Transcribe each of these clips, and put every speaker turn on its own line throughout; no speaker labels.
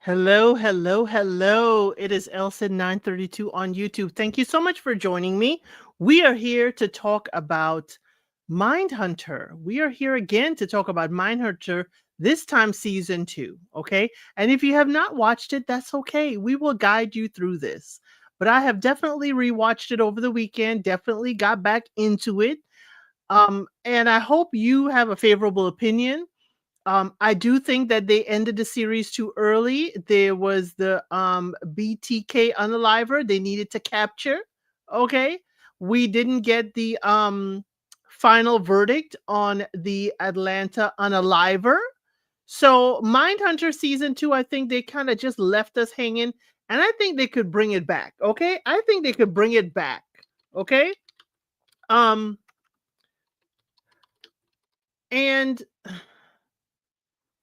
Hello, hello, hello. It is Elson 932 on YouTube. Thank you so much for joining me. We are here to talk about MindHunter. We are here again to talk about MindHunter, this time season 2, okay? And if you have not watched it, that's okay. We will guide you through this. But I have definitely rewatched it over the weekend, definitely got back into it. And I hope you have a favorable opinion. I do think that they ended the series too early. There was the BTK unaliver they needed to capture. Okay. We didn't get the final verdict on the Atlanta unaliver. So Mindhunter season 2, I think they kind of just left us hanging, and I think they could bring it back. Okay? I think they could bring it back. Okay? Um and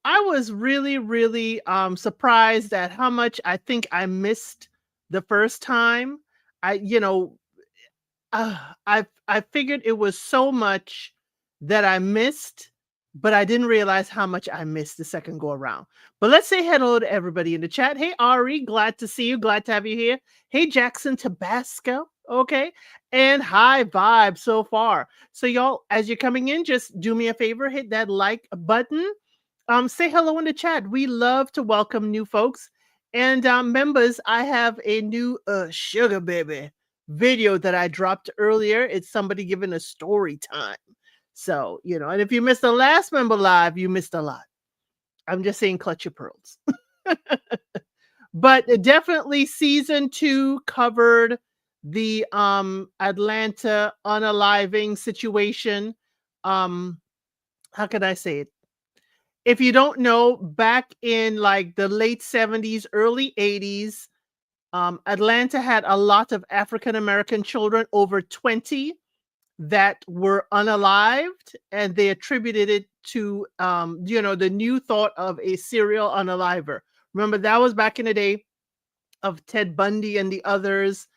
I was really, really surprised at how much I think I missed the first time. I, you know, I figured it was so much that I missed, but I didn't realize how much I missed the second go around. But let's say hello to everybody in the chat. Hey Ari, glad to see you. Glad to have you here. Hey Jackson Tabasco. Okay. And high vibe so far. So y'all, as you're coming in, just do me a favor, hit that like button, say hello in the chat. We love to welcome new folks. And members, I have a new sugar baby video that I dropped earlier. It's somebody giving a story time. So, and if you missed the last member live, you missed a lot. I'm just saying, clutch your pearls. But definitely season 2 covered the Atlanta unaliving situation. Um, how could I say it? If you don't know, back in like the late 70s, early 80s, Atlanta had a lot of African American children, over 20, that were unalived, and they attributed it to, the new thought of a serial unaliver. Remember, that was back in the day of Ted Bundy and the others,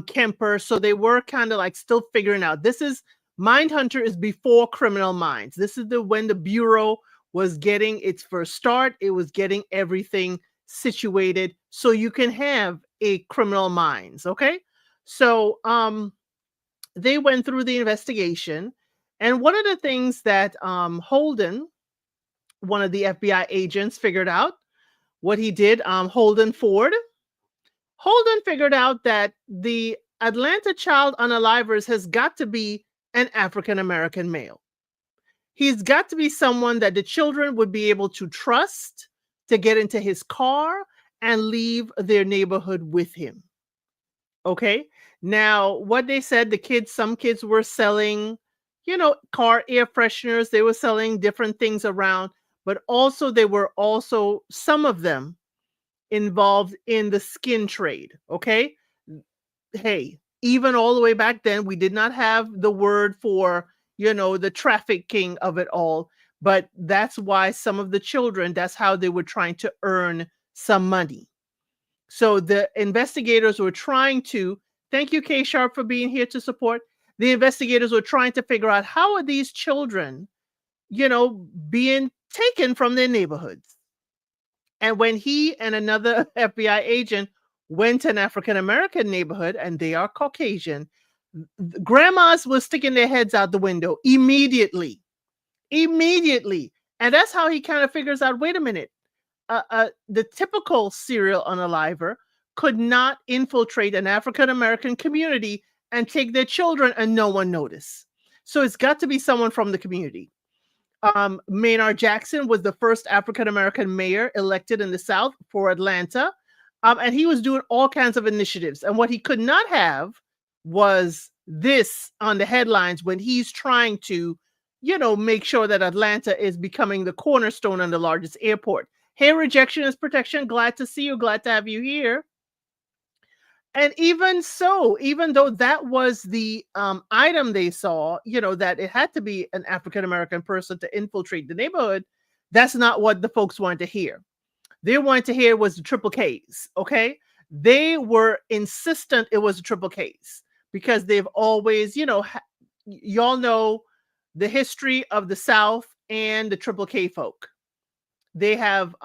Kemper. So they were kind of like still figuring out. This is Mindhunter is before Criminal Minds. This is the when the Bureau was getting its first start. It was getting everything situated so you can have a Criminal Minds. Okay. So they went through the investigation. And one of the things that Holden, one of the FBI agents, figured out, what he did, Holden figured out that the Atlanta child unalivers has got to be an African American male. He's got to be someone that the children would be able to trust to get into his car and leave their neighborhood with him. Okay. Now, what they said, some kids were selling, car air fresheners. They were selling different things around, but also they were also, some of them, involved in the skin trade. Okay. Hey, even all the way back then, we did not have the word for, the trafficking of it all. But that's why some of the children, that's how they were trying to earn some money. So the investigators were trying to, thank you, K Sharp, for being here to support. The investigators were trying to figure out, how are these children, being taken from their neighborhoods? And when he and another FBI agent went to an African American neighborhood, and they are Caucasian, grandmas were sticking their heads out the window immediately. Immediately. And that's how he kind of figures out, wait a minute, the typical serial unaliver could not infiltrate an African American community and take their children and no one notice. So it's got to be someone from the community. Maynard Jackson was the first African American mayor elected in the South for Atlanta. And he was doing all kinds of initiatives. And what he could not have was this on the headlines when he's trying to, make sure that Atlanta is becoming the cornerstone and the largest airport. Hey, rejection is protection. Glad to see you. Glad to have you here. And even so, even though that was the item they saw, that it had to be an African American person to infiltrate the neighborhood, that's not what the folks wanted to hear. They wanted to hear was the triple Ks. Okay. They were insistent it was the triple Ks because they've always, y'all know the history of the South and the triple K folk. They have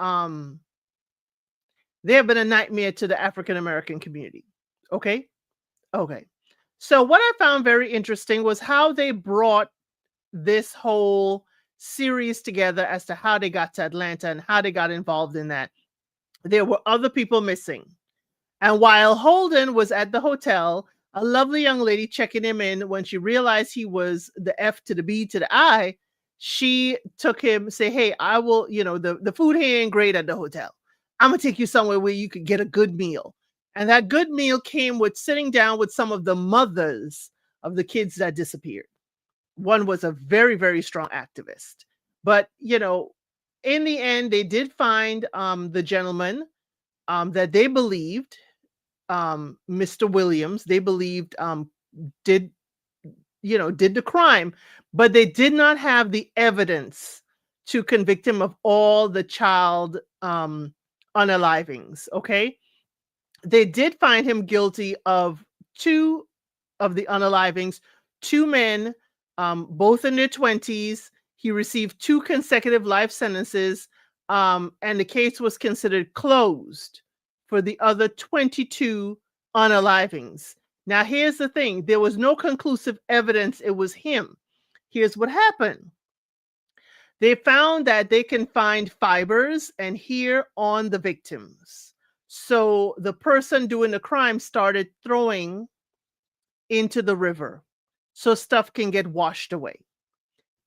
They have been a nightmare to the African American community. Okay? Okay. So what I found very interesting was how they brought this whole series together as to how they got to Atlanta and how they got involved in that. There were other people missing. And while Holden was at the hotel, a lovely young lady checking him in, when she realized he was the F to the B to the I, she took him, say, hey, I will, the food here ain't great at the hotel. I'm gonna take you somewhere where you could get a good meal. And that good meal came with sitting down with some of the mothers of the kids that disappeared. One was a very, very strong activist. But, in the end, they did find the gentleman that they believed, Mr. Williams, they believed did did the crime, but they did not have the evidence to convict him of all the child unalivings. Okay, they did find him guilty of two of the unalivings, two men, both in their 20s. He received two consecutive life sentences, and the case was considered closed for the other 22 unalivings. Now, here's the thing, there was no conclusive evidence it was him. Here's what happened. They found that they can find fibers and hair on the victims. So the person doing the crime started throwing into the river so stuff can get washed away.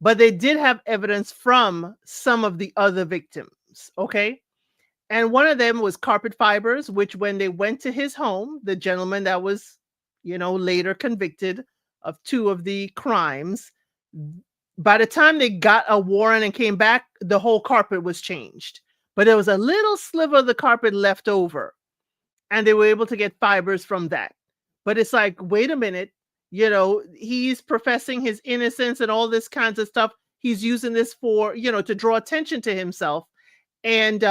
But they did have evidence from some of the other victims, okay? And one of them was carpet fibers, which when they went to his home, the gentleman that was, later convicted of two of the crimes, by the time they got a warrant and came back, the whole carpet was changed. But there was a little sliver of the carpet left over, and they were able to get fibers from that. But it's like, wait a minute, he's professing his innocence and all this kinds of stuff. He's using this for, to draw attention to himself. And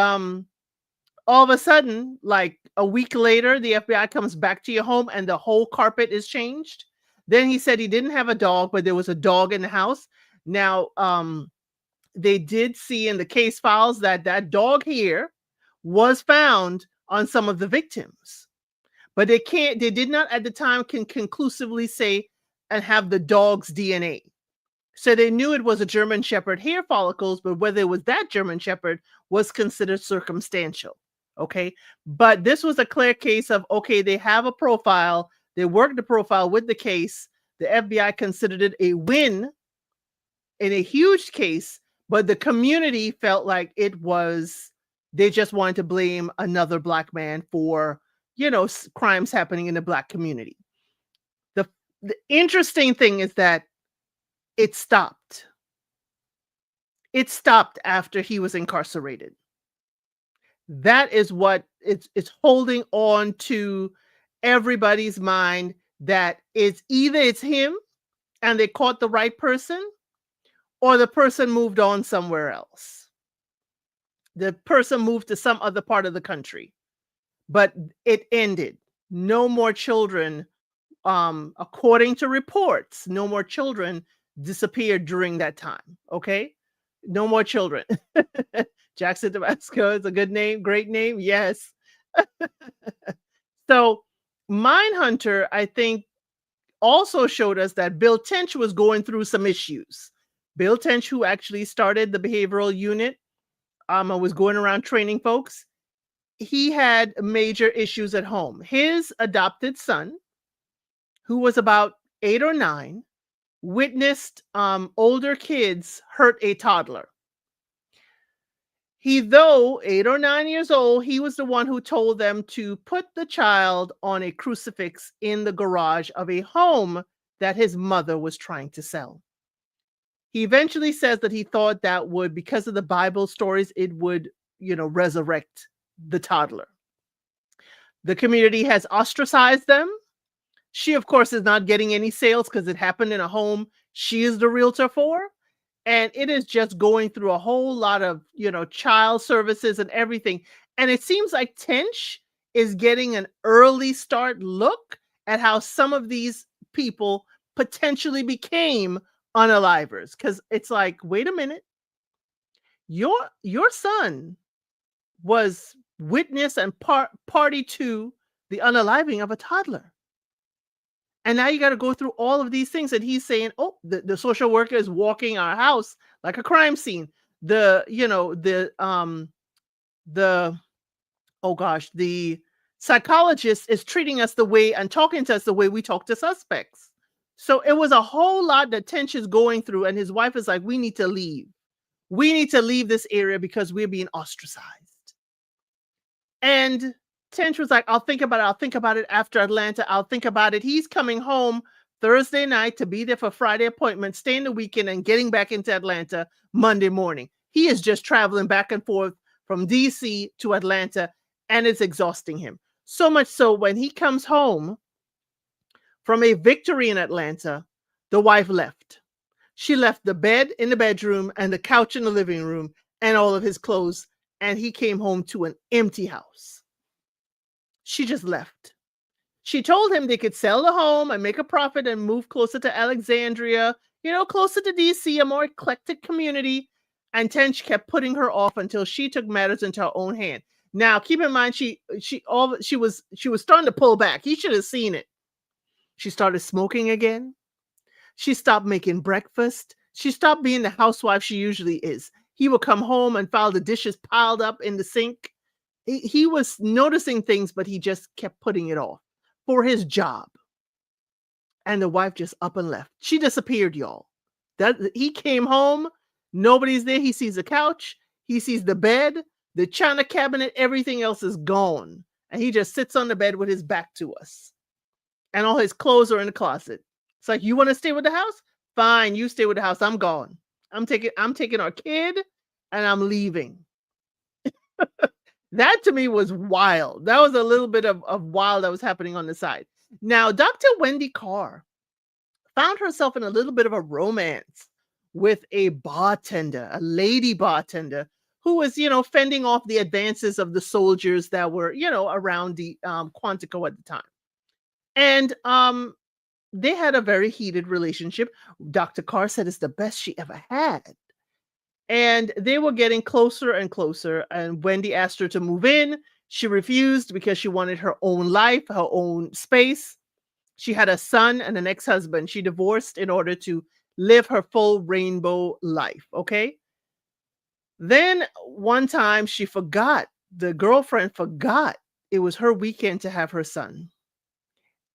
all of a sudden, like a week later, the FBI comes back to your home and the whole carpet is changed. Then he said he didn't have a dog, but there was a dog in the house. Now, they did see in the case files that that dog here was found on some of the victims, but they did not at the time can conclusively say and have the dog's DNA. So they knew it was a German Shepherd hair follicles, but whether it was that German Shepherd was considered circumstantial. Okay. But this was a clear case of, okay, they have a profile. They worked the profile with the case. The FBI considered it a win in a huge case, but the community felt like they just wanted to blame another Black man for, crimes happening in the Black community. The interesting thing is that it stopped. It stopped after he was incarcerated. That is what it's holding on to everybody's mind, that it's either it's him and they caught the right person, or the person moved on somewhere else. The person moved to some other part of the country, but it ended. No more children, according to reports, no more children disappeared during that time. Okay. No more children. Jackson, Tabasco is a good name. Great name. Yes. So MindHunter, I think, also showed us that Bill Tench was going through some issues. Bill Tench, who actually started the behavioral unit, was going around training folks. He had major issues at home. His adopted son, who was about 8 or 9, witnessed older kids hurt a toddler. He, though 8 or 9 years old, he was the one who told them to put the child on a crucifix in the garage of a home that his mother was trying to sell. He eventually says that he thought that would, because of the Bible stories, it would, resurrect the toddler. The community has ostracized them. She, of course, is not getting any sales because it happened in a home she is the realtor for. And it is just going through a whole lot of, child services and everything. And it seems like Tench is getting an early start look at how some of these people potentially became unalivers. Because it's like, wait a minute, your son was witness and party to the unaliving of a toddler. And now you got to go through all of these things. And he's saying, oh, the social worker is walking our house like a crime scene. The, you know, the, oh gosh, the psychologist is treating us the way and talking to us the way we talk to suspects. So it was a whole lot that Tench is going through. And his wife is like, we need to leave. We need to leave this area because we're being ostracized. And Tench was like, I'll think about it. I'll think about it after Atlanta. I'll think about it. He's coming home Thursday night to be there for Friday appointment, staying the weekend and getting back into Atlanta Monday morning. He is just traveling back and forth from DC to Atlanta, and it's exhausting him. So much so when he comes home from a victory in Atlanta, the wife left. She left the bed in the bedroom and the couch in the living room and all of his clothes, and he came home to an empty house. She just left. She told him they could sell the home and make a profit and move closer to Alexandria, closer to DC, a more eclectic community. And Tench kept putting her off until she took matters into her own hand. Now, keep in mind, she was starting to pull back. He should have seen it. She started smoking again. She stopped making breakfast. She stopped being the housewife she usually is. He would come home and find the dishes piled up in the sink. He was noticing things, but he just kept putting it off for his job. And the wife just up and left. She disappeared, y'all. He came home. Nobody's there. He sees the couch. He sees the bed, the china cabinet. Everything else is gone. And he just sits on the bed with his back to us. And all his clothes are in the closet. It's like, you want to stay with the house? Fine, you stay with the house. I'm gone. I'm taking our kid and I'm leaving. That to me was wild. That was a little bit of wild that was happening on the side. Now, Dr. Wendy Carr found herself in a little bit of a romance with a bartender, a lady bartender, who was, fending off the advances of the soldiers that were, around the Quantico at the time. And they had a very heated relationship. Dr. Carr said it's the best she ever had. And they were getting closer and closer. And Wendy asked her to move in. She refused because she wanted her own life, her own space. She had a son and an ex-husband. She divorced in order to live her full rainbow life. Okay. Then one time the girlfriend forgot it was her weekend to have her son.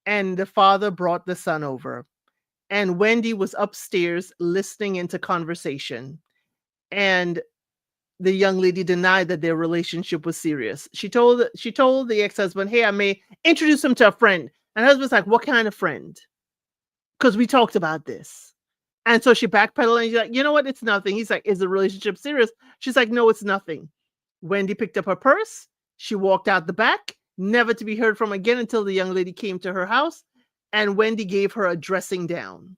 And the father brought the son over. And Wendy was upstairs listening into conversation. And the young lady denied that their relationship was serious. She told the ex-husband, hey, I may introduce him to a friend. And the husband's like, what kind of friend? Because we talked about this. And so she backpedaled and she's like, you know what? It's nothing. He's like, is the relationship serious? She's like, no, it's nothing. Wendy picked up her purse. She walked out the back, never to be heard from again until the young lady came to her house. And Wendy gave her a dressing down.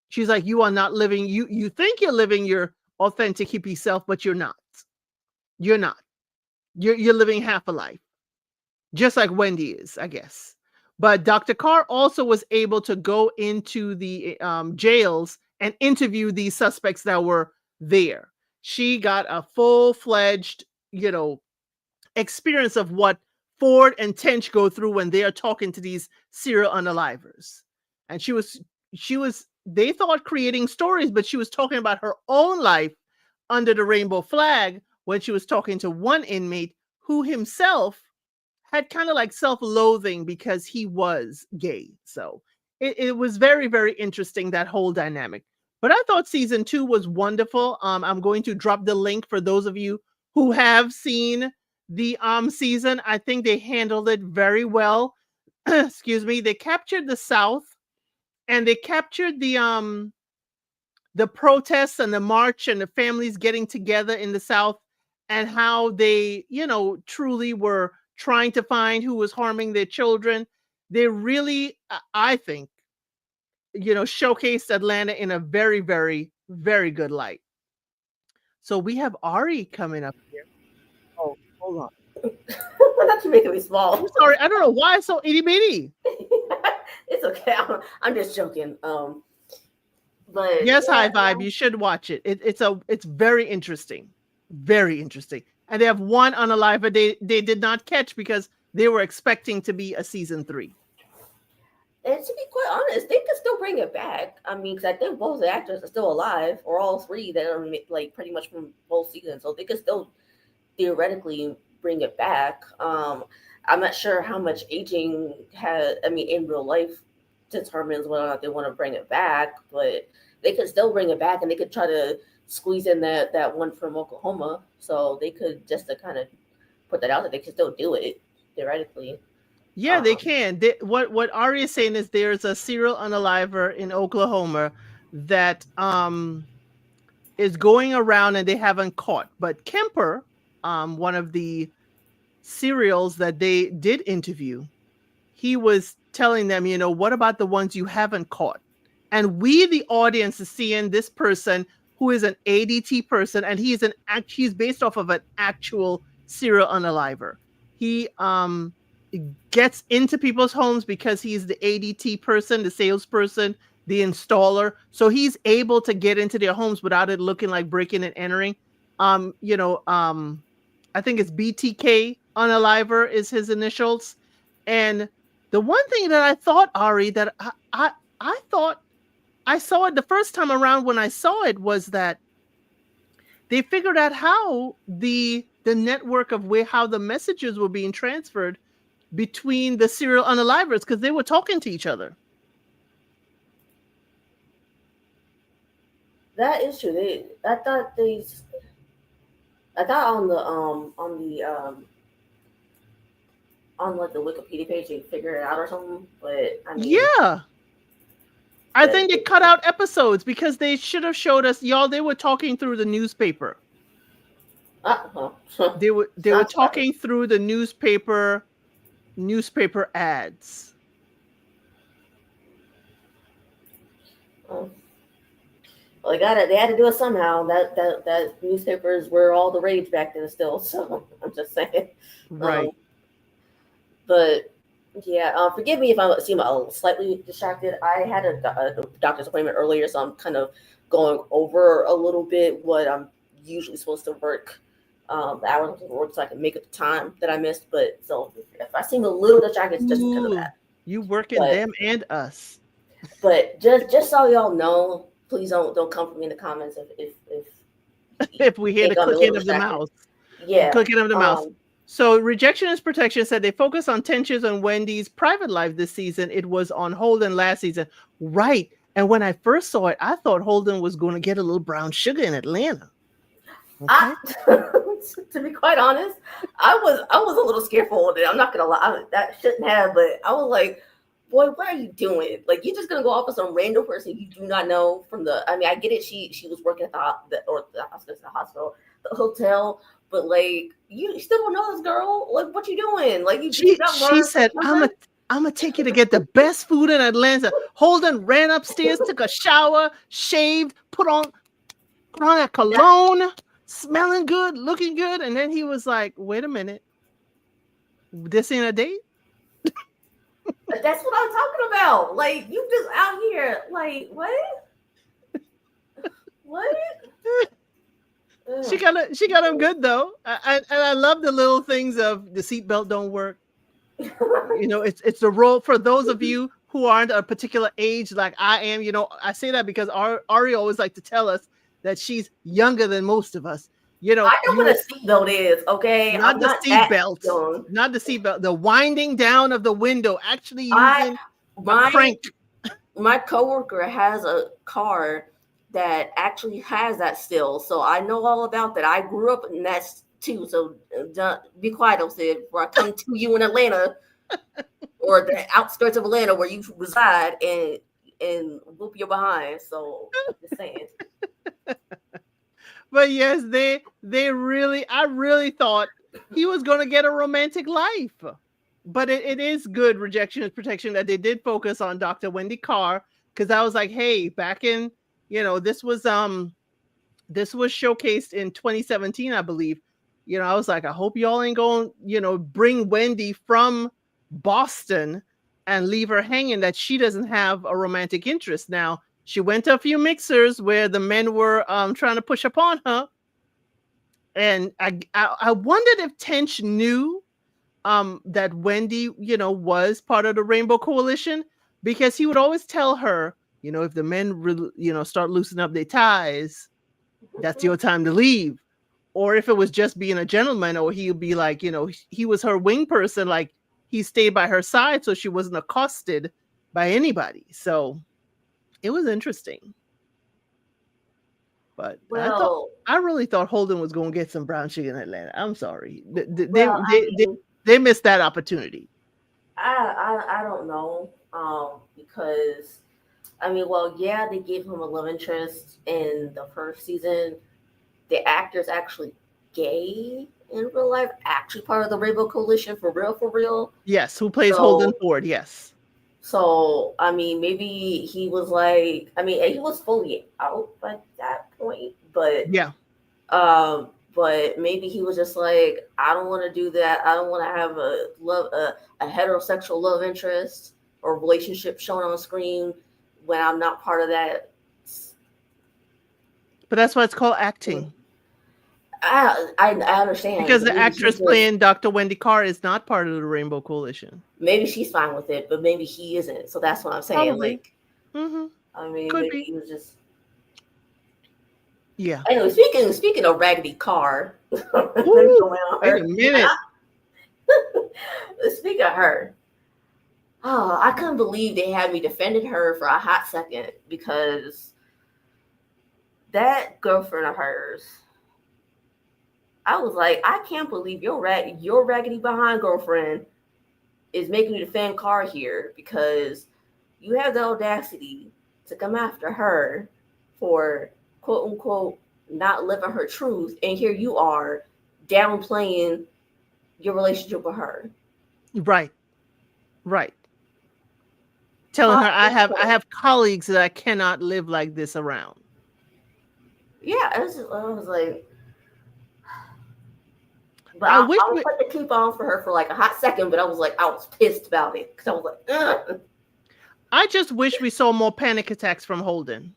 She's like, you are not living. You think you're living your authentic hippie self, but you're not. You're not. You're living half a life. Just like Wendy is, I guess. But Dr. Carr also was able to go into the jails and interview these suspects that were there. She got a full-fledged, experience of what Ford and Tench go through when they are talking to these serial unalivers. And they thought creating stories, but she was talking about her own life under the rainbow flag when she was talking to one inmate who himself had kind of like self-loathing because he was gay. So it was very, very interesting, that whole dynamic. But I thought season 2 was wonderful. I'm going to drop the link for those of you who have seen the season. I think they handled it very well. Excuse me. They captured the South, and they captured the protests and the march and the families getting together in the South, and how they, truly were trying to find who was harming their children. They really, I think, showcased Atlanta in a very, very, very good light. So we have Ari coming up here. Oh, hold on.
That's making me small.
I'm sorry. I don't know why it's so itty bitty.
It's okay. I'm just joking. But
yes, High Vibe. You should watch it. It's very interesting. Very interesting. and they have one unalive they did not catch because they were expecting to be a season 3.
And to be quite honest, they could still bring it back. I mean, because I think both the actors are still alive, or all three that are like pretty much from both seasons, so they could still theoretically bring it back. I'm not sure how much aging has. I mean, in real life, determines whether or not they want to bring it back, but they could still bring it back, and they could try to squeeze in that one from Oklahoma. So they could just to kind of put that out there. They could still do it theoretically.
Yeah, they
Um,
can. What Ari is saying is there's a serial unaliver in Oklahoma that is going around and they haven't caught. But Kemper, one of the serials that they did interview, he was telling them, what about the ones you haven't caught? And we, the audience, is seeing this person who is an ADT person, and he's based off of an actual serial unaliver. He gets into people's homes because he's the ADT person, the salesperson, the installer. So he's able to get into their homes without it looking like breaking and entering. I think it's BTK unaliver is his initials. And the one thing that I thought, Ari, that I thought I saw it the first time around when I saw it was that they figured out how the network of how the messages were being transferred between the serial unalivers because they were talking to each other.
that is true. I thought on like the Wikipedia page they figure it out or something. But I mean,
yeah. I think they cut out episodes because they should have showed us, y'all. They were talking through the newspaper. They were talking through the newspaper ads.
Well, they had to do it somehow. That newspapers were all the rage back then still. So I'm just saying,
right?
But yeah, forgive me if I seem slightly distracted. I had a doctor's appointment earlier, so I'm kind of going over a little bit what I'm usually supposed to work. The hours of work so I can make up the time that I missed. But so if I seem a little distracted, it's just because of that.
You working them and us.
But just so y'all know, please don't come for me in the comments
if we hear the clicking of the mouse.
Yeah,
clicking of the mouse. So Rejection is Protection said they focus on tensions on Wendy's private life this season. It was on Holden last season. Right. And when I first saw it, I thought Holden was going to get a little brown sugar in Atlanta.
Okay. To be quite honest, I was a little scared for Holden. I'm not going to lie. That shouldn't have, but I was like, boy, what are you doing? Like, you're just going to go off with some random person you do not know from I mean, I get it. She was working at the hospital, the hotel. But like, you still don't know this girl. Like, what you doing? Like, she
said, "I'm gonna take you to get the best food in Atlanta." Holden ran upstairs, took a shower, shaved, put on that cologne, smelling good, looking good, and then he was like, "Wait a minute, this ain't a date."
That's what I'm talking about. Like, you just out here, like, what? What?
She got him good though. I love the little things of the seatbelt don't work. It's the role for those of you who aren't a particular age like I am. I say that because Ari always like to tell us that she's younger than most of us.
I know what a seatbelt is, okay?
Not the seatbelt. Not the seatbelt. The winding down of the window, actually using a crank.
My coworker has a car that actually has that still, so I know all about that. I grew up in that too, so be quiet, I'll say it before I come to you in Atlanta or the outskirts of Atlanta where you reside and whoop your behind. So I'm just saying.
But yes, I really thought he was going to get a romantic life. But it is good, Rejection is Protection, that they did focus on Dr. Wendy Carr, because I was like, hey, back in, this was showcased in 2017, I believe. I was like, I hope y'all ain't going, bring Wendy from Boston and leave her hanging that she doesn't have a romantic interest. Now, she went to a few mixers where the men were trying to push upon her. And I wondered if Tench knew that Wendy, was part of the Rainbow Coalition, because he would always tell her, if the men, start loosening up their ties, that's your time to leave. Or if it was just being a gentleman, or he'd be like, he was her wing person, like he stayed by her side so she wasn't accosted by anybody. So it was interesting. But
Well,
I really thought Holden was going to get some brown sugar in Atlanta. I'm sorry.
well, I mean,
They missed that opportunity.
I don't know, because I mean, well, yeah, they gave him a love interest in the first season. The actor's actually gay in real life, actually part of the Rainbow Coalition for real, for real.
Yes, who plays Holden
So,
Ford? Yes.
so I mean, maybe he was like, I mean, he was fully out by that point,
Yeah.
but maybe he was just like, I don't want to do that. I don't want to have a heterosexual love interest or relationship shown on screen when I'm not part of that.
But that's why it's called acting.
I understand,
Because
but
the actress playing Dr. Wendy Carr is not part of the Rainbow Coalition.
maybe she's fine with it, but maybe he isn't. So that's what I'm saying.
Probably.
Like,
Mm-hmm.
I mean,
Could
maybe
be.
he was just.
Yeah.
Anyway, speaking of Raggedy Carr,
Ooh, wait a minute.
Speaking of her, oh, I couldn't believe they had me defending her for a hot second, because that girlfriend of hers, I was like, I can't believe your raggedy behind girlfriend is making you defend Carr here, because you have the audacity to come after her for quote unquote not living her truth, and here you are downplaying your relationship with her.
Right. Telling her I have colleagues that I cannot live like this around.
Yeah, I was like, but
I
I
wish
was like to keep on for her for like a hot second, but I was pissed about it, because I was like, ugh.
I just wish we saw more panic attacks from Holden.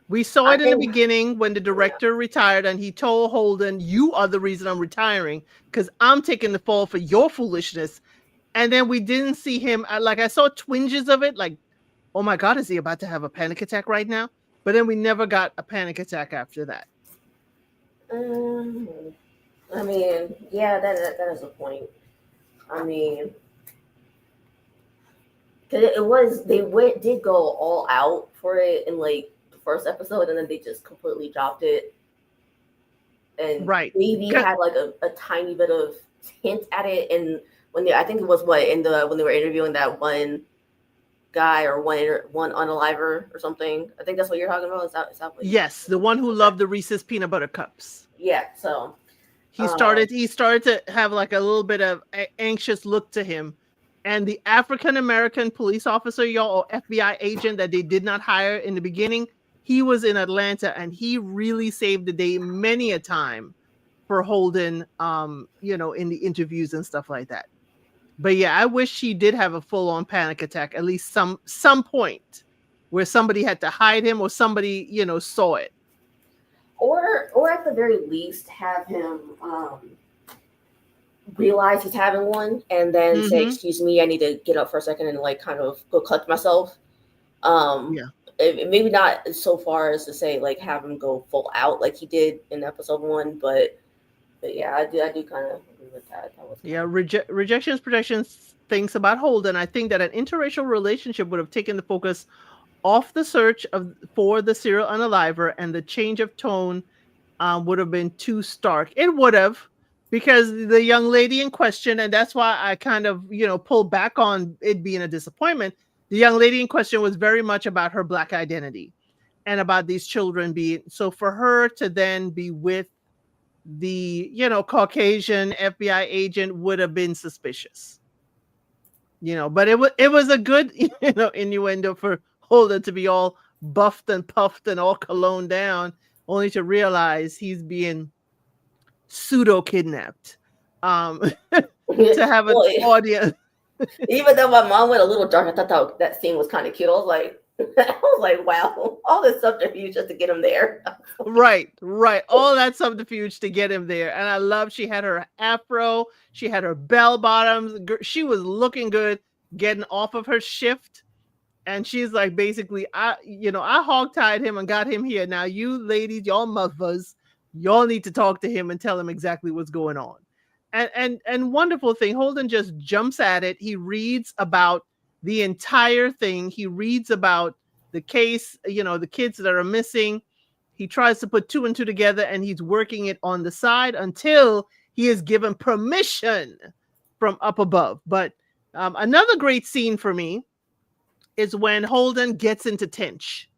We saw it in the beginning when the director retired, and he told Holden, "You are the reason I'm retiring, because I'm taking the fall for your foolishness." And then we didn't see him. Like, I saw twinges of it, like, oh my God, is he about to have a panic attack right now? But then we never got a panic attack after that.
I mean, yeah, that is a point. I mean, cause did go all out for it in like the first episode, and then they just completely dropped it. And
right,
maybe had like a tiny bit of hint at it, and I think it was when they were interviewing that one guy or one unaliver or something. I think that's what you're talking about. Is that what
yes, the one who loved the Reese's peanut butter cups.
Yeah, so
he started to have like a little bit of anxious look to him, and the African American police officer, y'all, or FBI agent that they did not hire in the beginning, he was in Atlanta, and he really saved the day many a time for Holden, in the interviews and stuff like that. But yeah, I wish she did have a full-on panic attack, at least some point where somebody had to hide him, or somebody, saw it.
Or at the very least have him realize he's having one, and then say, "Excuse me, I need to get up for a second and like kind of go collect myself." Maybe not so far as to say like have him go full out like he did in episode 1, but yeah, I do kind of agree with that.
Rejections Projections thinks about Holden. I think that an interracial relationship would have taken the focus off the search for the serial unaliver, and the change of tone would have been too stark. It would have, because the young lady in question, and that's why I kind of, pulled back on it being a disappointment. The young lady in question was very much about her Black identity and about these children being, so for her to then be with the, Caucasian FBI agent would have been suspicious. But it was a good, innuendo for Holden to be all buffed and puffed and all cologne down, only to realize he's being pseudo kidnapped. To have an audience.
Even though my mom went a little dark, I thought that scene was kind of cute. I was like, I was like, wow, all this subterfuge just to get him there.
Right, right. All that subterfuge to get him there. And I love she had her afro, she had her bell bottoms. She was looking good getting off of her shift. And she's like, basically, I hogtied him and got him here. Now, you ladies, y'all mothers, y'all need to talk to him and tell him exactly what's going on. And wonderful thing, Holden just jumps at it. He reads about the entire thing. He reads about the case, the kids that are missing. He tries to put two and two together, and he's working it on the side until he is given permission from up above. But another great scene for me is when Holden gets into Tench.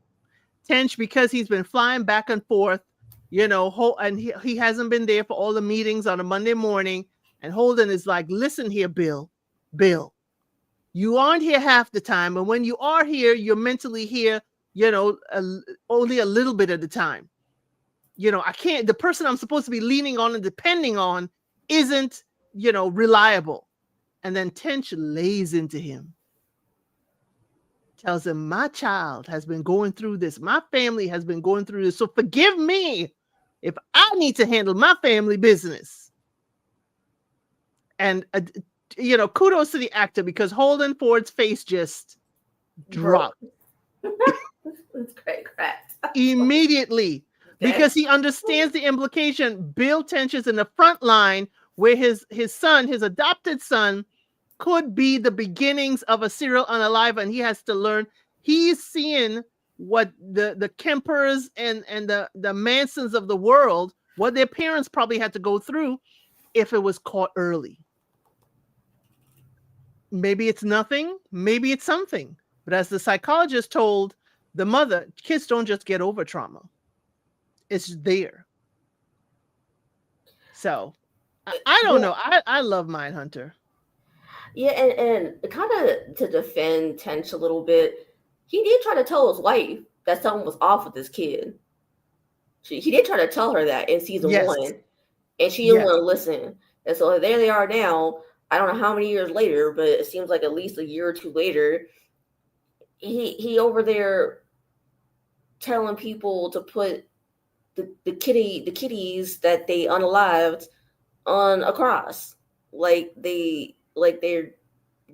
Tench, because he's been flying back and forth, and he hasn't been there for all the meetings on a Monday morning. And Holden is like, listen here, Bill, you aren't here half the time. And when you are here, you're mentally here, only a little bit of the time. I can't, the person I'm supposed to be leaning on and depending on isn't, reliable. And then Tench lays into him. Tells him, my child has been going through this. My family has been going through this. So forgive me if I need to handle my family business. And, kudos to the actor, because Holden Ford's face just dropped.
It's great crap.
Immediately. Okay. Because he understands the implication. Bill Tench is in the front line where his son, his adopted son, could be the beginnings of a serial unalive, and he has to learn. He's seeing what the Kempers and the Mansons of the world, what their parents probably had to go through if it was caught early. Maybe it's nothing, maybe it's something. But as the psychologist told the mother, kids don't just get over trauma. It's there. So I don't know. I love MindHunter.
Yeah, and kind of to defend Tench a little bit, he did try to tell his wife that something was off with this kid. He did try to tell her that in season 1, and she didn't want to listen. And so there they are now. I don't know how many years later, but it seems like at least a year or two later, he over there telling people to put the kitties that they unalived on a cross, like they're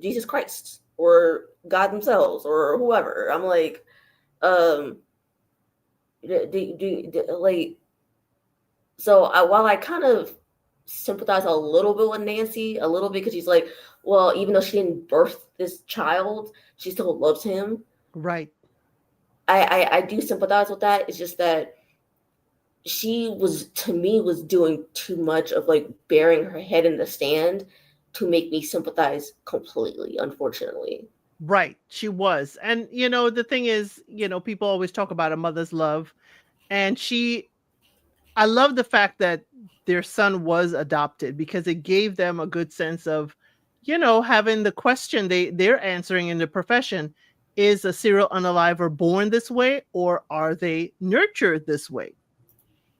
Jesus Christ or God themselves or whoever. I'm like, while I kind of sympathize a little bit with Nancy, a little bit, because she's like, well, even though she didn't birth this child, she still loves him.
Right.
I do sympathize with that. It's just that she was doing too much of like burying her head in the sand to make me sympathize completely, unfortunately.
Right. She was. And, the thing is, people always talk about a mother's love. And I love the fact that their son was adopted, because it gave them a good sense of, having the question they're answering in the profession. Is a serial unaliver born this way, or are they nurtured this way?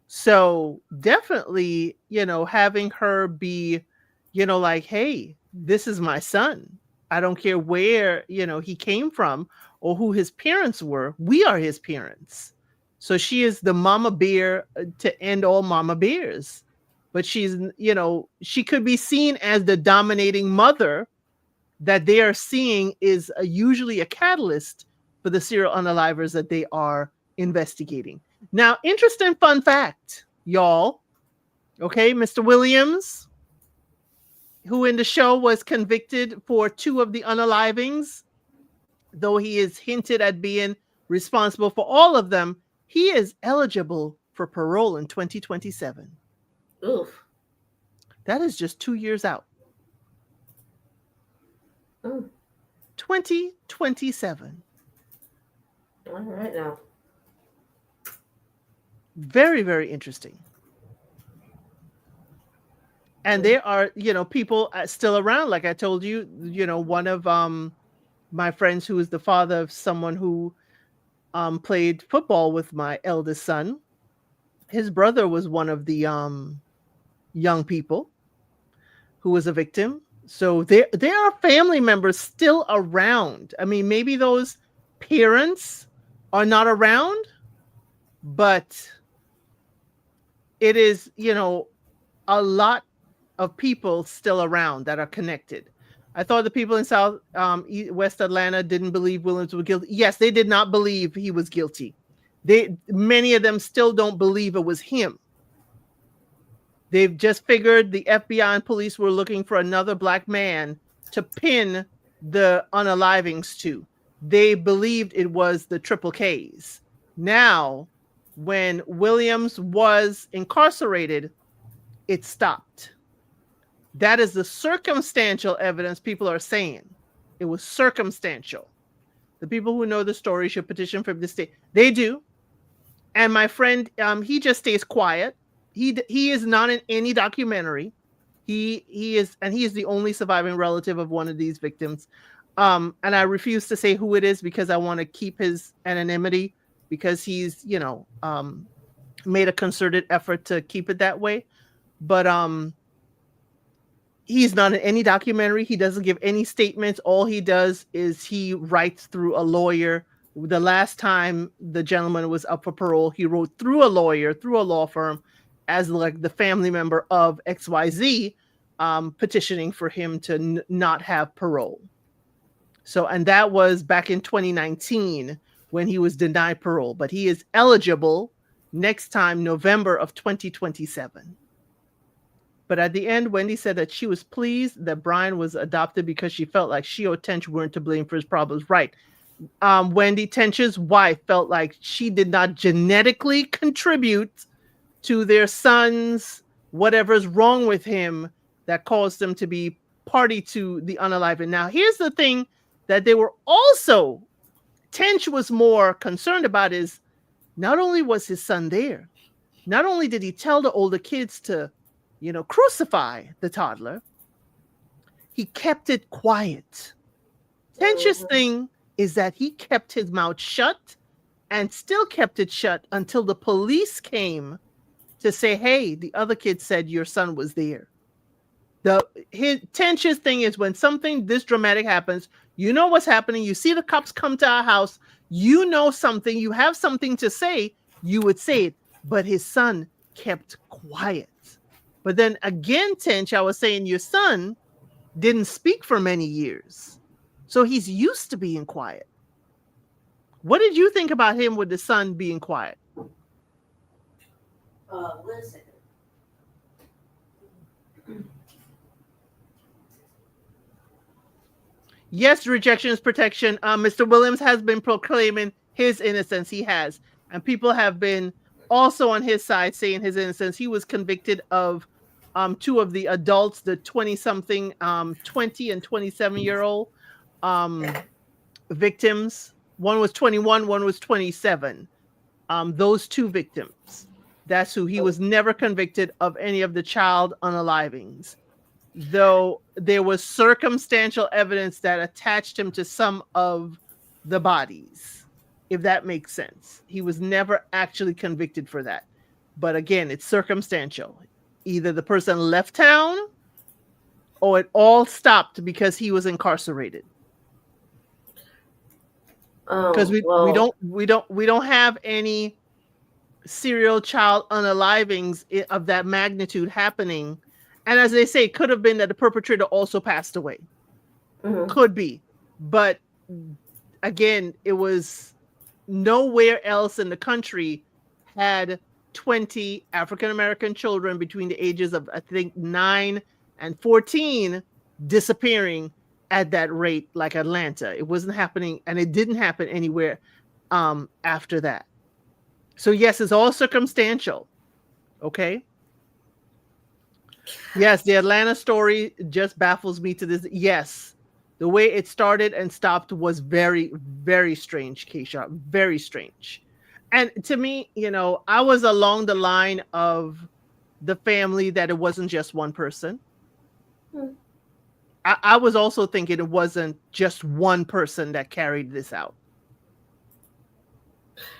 So definitely, having her be, like, hey, this is my son. I don't care where, he came from or who his parents were. We are his parents. So she is the mama bear to end all mama bears. But she's, she could be seen as the dominating mother that they are seeing is usually a catalyst for the serial unalivers that they are investigating. Now, interesting fun fact, y'all. Okay, Mr. Williams, who in the show was convicted for 2 of the unalivings, though he is hinted at being responsible for all of them, he is eligible for parole in 2027.
Oof.
That is just 2 years out. 2027.
All right now.
Very, very interesting. And there are, people still around. Like I told you, one of my friends who is the father of someone who played football with my eldest son. His brother was one of the young people who was a victim. So there are family members still around. I mean, maybe those parents are not around, but it is, a lot of people still around that are connected. I thought the people in West Atlanta didn't believe Williams was guilty. Yes, they did not believe he was guilty. Many of them still don't believe it was him. They've just figured the FBI and police were looking for another Black man to pin the unalivings to. They believed it was the Triple Ks. Now, when Williams was incarcerated, it stopped. That is the circumstantial evidence people are saying. It was circumstantial. The people who know the story should petition for the state. They do. And my friend, he just stays quiet. He is not in any documentary. He is the only surviving relative of one of these victims. And I refuse to say who it is because I want to keep his anonymity, because he's, made a concerted effort to keep it that way. But he's not in any documentary. He doesn't give any statements. All he does is he writes through a lawyer. The last time the gentleman was up for parole, he wrote through a lawyer, through a law firm, as like the family member of XYZ, petitioning for him to not have parole. So, and that was back in 2019 when he was denied parole, but he is eligible next time, November of 2027. But at the end, Wendy said that she was pleased that Brian was adopted because she felt like she or Tench weren't to blame for his problems. Right. Wendy, Tench's wife, felt like she did not genetically contribute to their son's whatever's wrong with him that caused them to be party to the unaliving. Now, here's the thing that they were also, Tench was more concerned about is not only was his son there, not only did he tell the older kids to, crucify the toddler, he kept it quiet. Tench's thing is that he kept his mouth shut and still kept it shut until the police came to say, hey, the other kid said your son was there. Tench's thing is when something this dramatic happens, you know what's happening. You see the cops come to our house. You know something. You have something to say. You would say it. But his son kept quiet. But then again, Tench, I was saying your son didn't speak for many years. So he's used to being quiet. What did you think about him with the son being quiet?
Wait a second.
Yes, rejection is protection. Mr. Williams has been proclaiming his innocence. He has. And people have been also on his side saying his innocence. He was convicted of two of the adults, the 20-something, 20 and 27-year-old victims. One was 21, one was 27. Those two victims. That's who. He was never convicted of any of the child unalivings, though there was circumstantial evidence that attached him to some of the bodies, if that makes sense. He was never actually convicted for that. But again, it's circumstantial. Either the person left town or it all stopped because he was incarcerated. Because we don't have any serial child unalivings of that magnitude happening. And as they say, it could have been that the perpetrator also passed away. Mm-hmm. Could be. But again, it was nowhere else in the country had 20 African-American children between the ages of, I think, 9 and 14 disappearing at that rate like Atlanta. It wasn't happening, and it didn't happen anywhere after that. So yes, it's all circumstantial. Okay. Yes, the Atlanta story just baffles me to this. Yes, the way it started and stopped was very, very strange, Keisha. Very strange. And to me, I was along the line of the family that it wasn't just one person. I was also thinking it wasn't just one person that carried this out.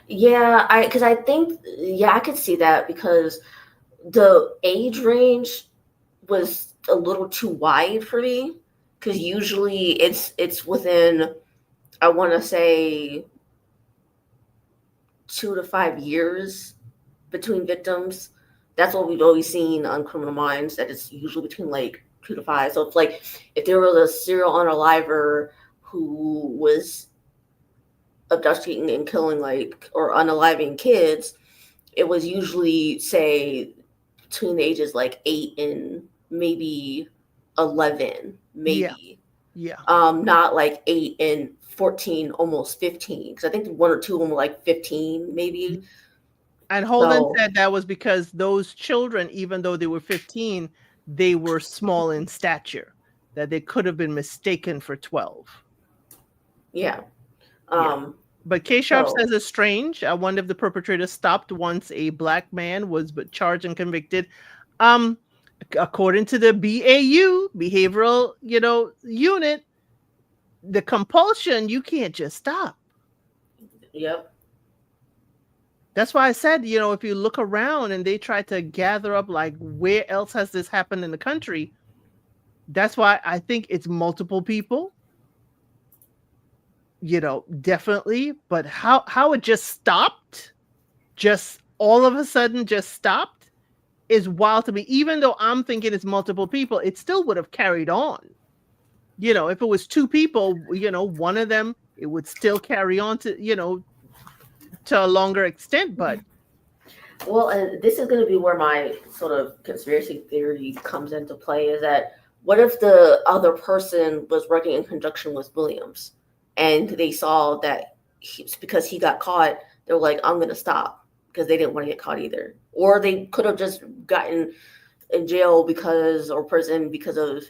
Yeah, I could see that because the age range was a little too wide for me. Because usually it's within, I want to say, 2 to 5 years between victims. That's what we've always seen on Criminal Minds, that it's usually between like 2 to 5. So it's like if there was a serial unaliver who was abducting and killing like or unaliving kids, it was usually say between the ages like 8 and maybe 11,
Yeah.
maybe.
Yeah.
Not like 8 and 14, almost 15, because I think one or two of them were like 15 maybe.
And Holden
So
said that was because those children, even though they were 15, they were small in stature, that they could have been mistaken for 12.
yeah.
Yeah. But K-Sharp
So
says it's strange. I wonder if the perpetrator stopped once a black man was charged and convicted. According to the BAU, behavioral, unit, the compulsion, you can't just stop.
yep.
That's why I said, if you look around and they try to gather up like where else has this happened in the country, that's why I think it's multiple people, definitely. But how it just stopped, just all of a sudden just stopped, is wild to me. Even though I'm thinking it's multiple people, it still would have carried on. If it was 2 people, one of them, it would still carry on to a longer extent. But
Well, and this is going to be where my sort of conspiracy theory comes into play, is that what if the other person was working in conjunction with Williams and they saw that because he got caught, they were like, I'm going to stop, because they didn't want to get caught either. Or they could have just gotten in jail or prison because of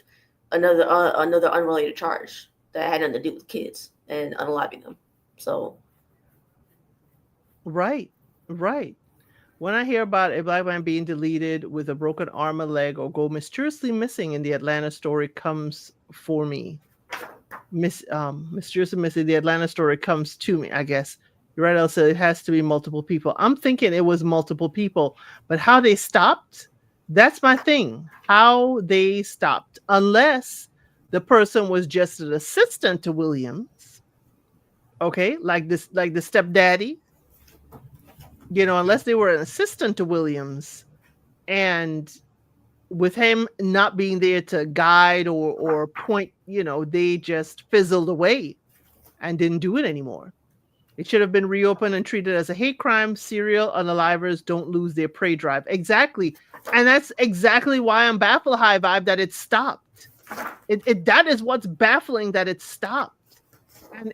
another unrelated charge that had nothing to do with kids and unaliving them. So
right. When I hear about a black man being deleted with a broken arm or leg or go mysteriously missing in the Atlanta story comes for me. Mysteriously missing, the Atlanta story comes to me, I guess. You're right, Elsa. It has to be multiple people. I'm thinking it was multiple people, but how they stopped, that's my thing. How they stopped. Unless the person was just an assistant to Williams. Okay, like the stepdaddy. Unless they were an assistant to Williams, and with him not being there to guide or point, they just fizzled away and didn't do it anymore. It should have been reopened and treated as a hate crime. Serial unalivers don't lose their prey drive. Exactly. And that's exactly why I'm baffled, High Vibe, that it stopped. That is what's baffling, that it stopped.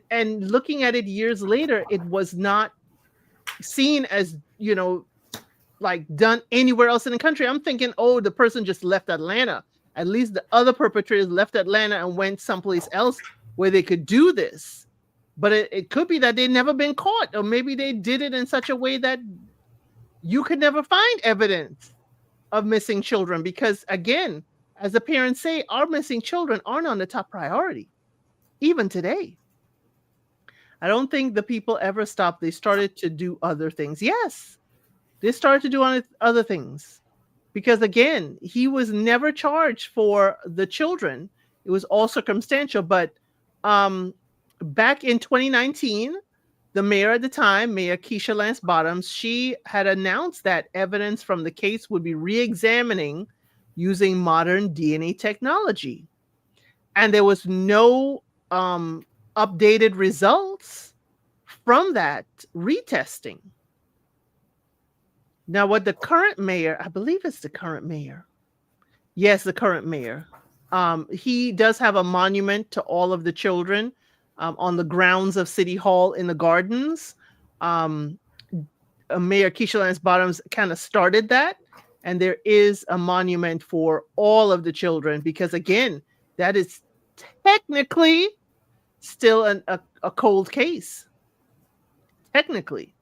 And looking at it years later, it was not seen as, like done anywhere else in the country. I'm thinking, the person just left Atlanta. At least the other perpetrators left Atlanta and went someplace else where they could do this. But it could be that they'd never been caught, or maybe they did it in such a way that you could never find evidence of missing children. Because again, as the parents say, our missing children aren't on the top priority, even today. I don't think the people ever stopped. They started to do other things. Yes, they started to do other things. Because again, he was never charged for the children. It was all circumstantial. But back in 2019, the mayor at the time, Mayor Keisha Lance Bottoms, she had announced that evidence from the case would be re-examining using modern DNA technology. And there was no updated results from that retesting. Now, what the current mayor, I believe it's the current mayor. Yes, the current mayor. He does have a monument to all of the children on the grounds of City Hall in the gardens. Mayor Keisha Lance Bottoms kind of started that. And there is a monument for all of the children, because again, that is technically still a cold case. Technically.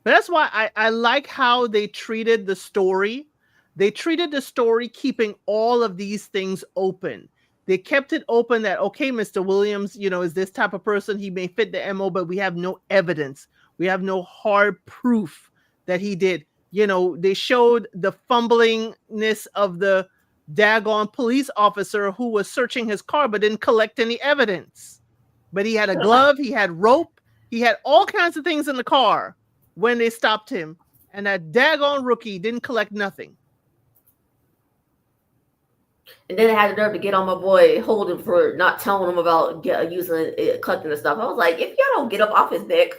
But that's why I like how they treated the story. They treated the story keeping all of these things open. They kept it open that, okay, Mr. Williams, is this type of person. He may fit the MO, but we have no evidence. We have no hard proof that he did. They showed the fumblingness of the daggone police officer who was searching his car but didn't collect any evidence. But he had a glove, he had rope, he had all kinds of things in the car. when they stopped him, and that daggone rookie didn't collect nothing.
And then I had the nerve to get on my boy Holden for not telling him about using it, collecting the stuff. I was like, if y'all don't get up off his neck,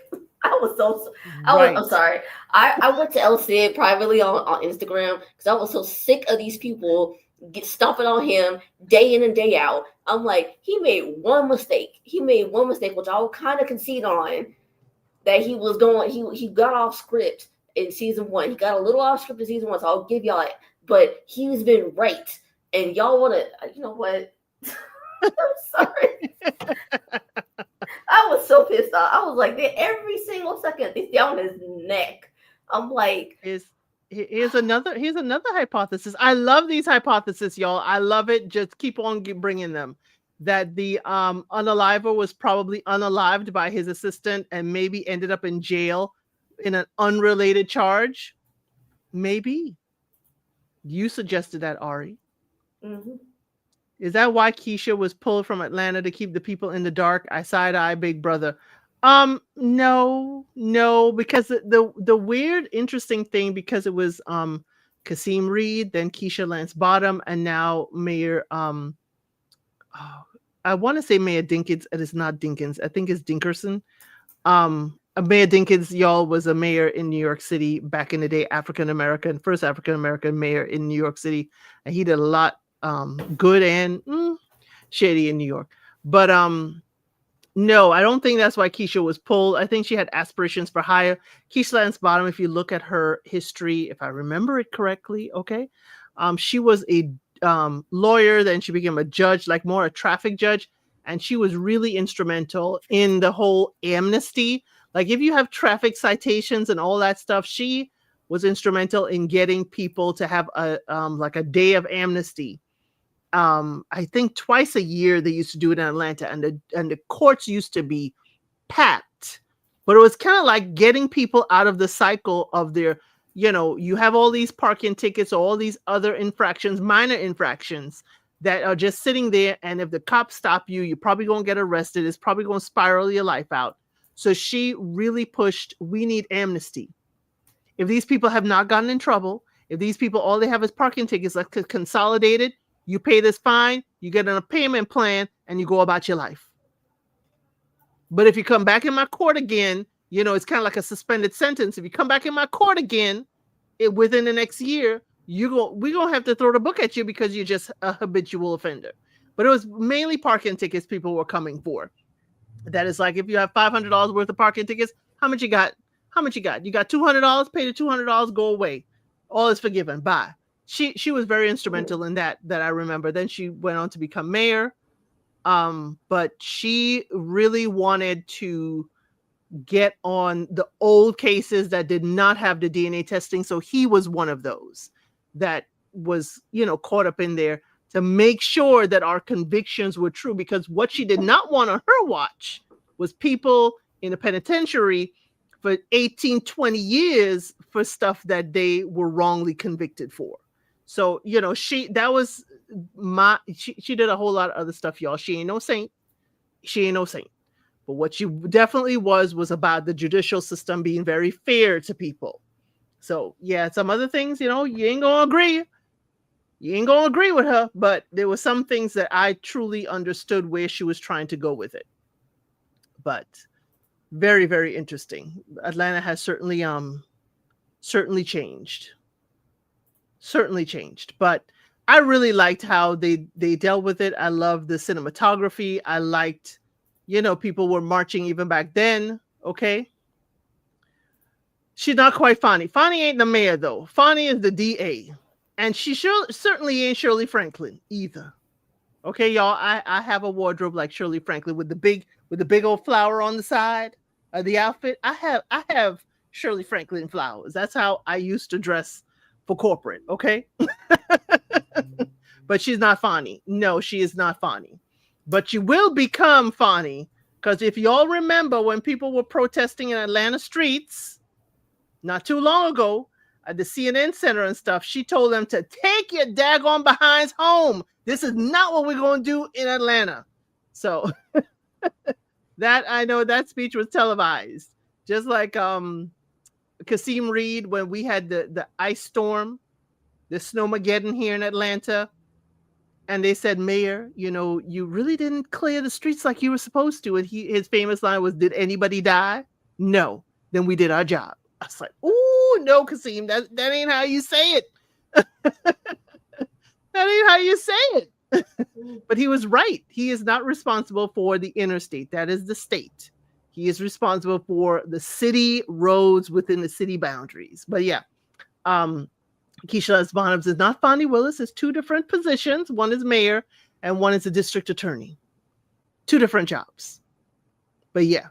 I was so, I'm
Right.
sorry. I went to El Cid privately on Instagram because I was so sick of these people stomping on him day in and day out. I'm like, he made one mistake. He made one mistake, which I will kind of concede on, that he was going, he got off script in season one. He got a little off script in season one, so I'll give y'all it. But he's been right. And y'all want to, you know what? I'm sorry. I was so pissed off. I was like, every single second they stay on his neck. I'm like,
Here's another hypothesis. I love these hypotheses, y'all. I love it. Just keep on bringing them. That the unaliver was probably unalived by his assistant and maybe ended up in jail in an unrelated charge. Maybe. You suggested that, Ari.
mm-hmm.
Is that why Keisha was pulled from Atlanta to keep the people in the dark? I side eye Big Brother. No, because the weird, interesting thing, because it was Kasim Reed, then Keisha Lance Bottom, and now Mayor I want to say Mayor Dinkins, and it's not Dinkins. I think it's Dinkerson. Mayor Dinkins, y'all, was a mayor in New York City back in the day, first African American mayor in New York City, and he did a lot good and shady in New York. But no, I don't think that's why Keisha was pulled. I think she had aspirations for higher. Keisha Lance Bottom, if you look at her history, if I remember it correctly, okay, she was a lawyer, then she became a judge, like more a traffic judge, and she was really instrumental in the whole amnesty. Like if you have traffic citations and all that stuff, she was instrumental in getting people to have a like a day of amnesty. I think twice a year they used to do it in Atlanta, and the courts used to be packed. But it was kind of like getting people out of the cycle of their, you have all these parking tickets or all these other infractions, minor infractions that are just sitting there, and if the cops stop you, you're probably going to get arrested. It's probably going to spiral your life out. So she really pushed, we need amnesty. If these people have not gotten in trouble, if these people, all they have is parking tickets, like consolidated, you pay this fine, you get on a payment plan, and you go about your life. But if you come back in my court again, it's kind of like a suspended sentence. If you come back in my court again, within the next year, we're going to have to throw the book at you because you're just a habitual offender. But it was mainly parking tickets people were coming for. That is like, if you have $500 worth of parking tickets, how much you got? You got $200, pay the $200, go away. All is forgiven. Bye. She was very instrumental in that I remember. Then she went on to become mayor. But she really wanted to get on the old cases that did not have the DNA testing. So he was one of those that was, caught up in there to make sure that our convictions were true, because what she did not want on her watch was people in a penitentiary for 18, 20 years for stuff that they were wrongly convicted for. So, she did a whole lot of other stuff, y'all. She ain't no saint. But what she definitely was about the judicial system being very fair to people. So, yeah, some other things, you ain't going to agree. You ain't going to agree with her, but there were some things that I truly understood where she was trying to go with it. But very, very interesting. Atlanta has certainly changed. Certainly changed. But I really liked how they dealt with it. I loved the cinematography. I liked, people were marching even back then. Okay. She's not quite Fonnie. Fonnie ain't the mayor, though. Fonnie is the DA. And she certainly ain't Shirley Franklin either. Okay, y'all. I have a wardrobe like Shirley Franklin with the big old flower on the side of the outfit. I have Shirley Franklin flowers. That's how I used to dress for corporate. Okay. But she's not Fonnie. No, she is not Fonnie. But you will become Fonnie, because if y'all remember when people were protesting in Atlanta streets not too long ago at the CNN Center and stuff, she told them to take your daggone behinds home. This is not what we're going to do in Atlanta. So that, I know that speech was televised. Just like Kasim Reed when we had the ice storm, the snowmageddon here in Atlanta, and they said, Mayor, you really didn't clear the streets like you were supposed to. And his famous line was, did anybody die? No. Then we did our job. I was like, ooh, no, Kasim, that ain't how you say it. That ain't how you say it. But he was right. He is not responsible for the interstate. That is the state. He is responsible for the city roads within the city boundaries. But yeah, Keisha S. Bonhams is not Fonnie Willis. It's two different positions. One is mayor and one is a district attorney. Two different jobs. But yeah.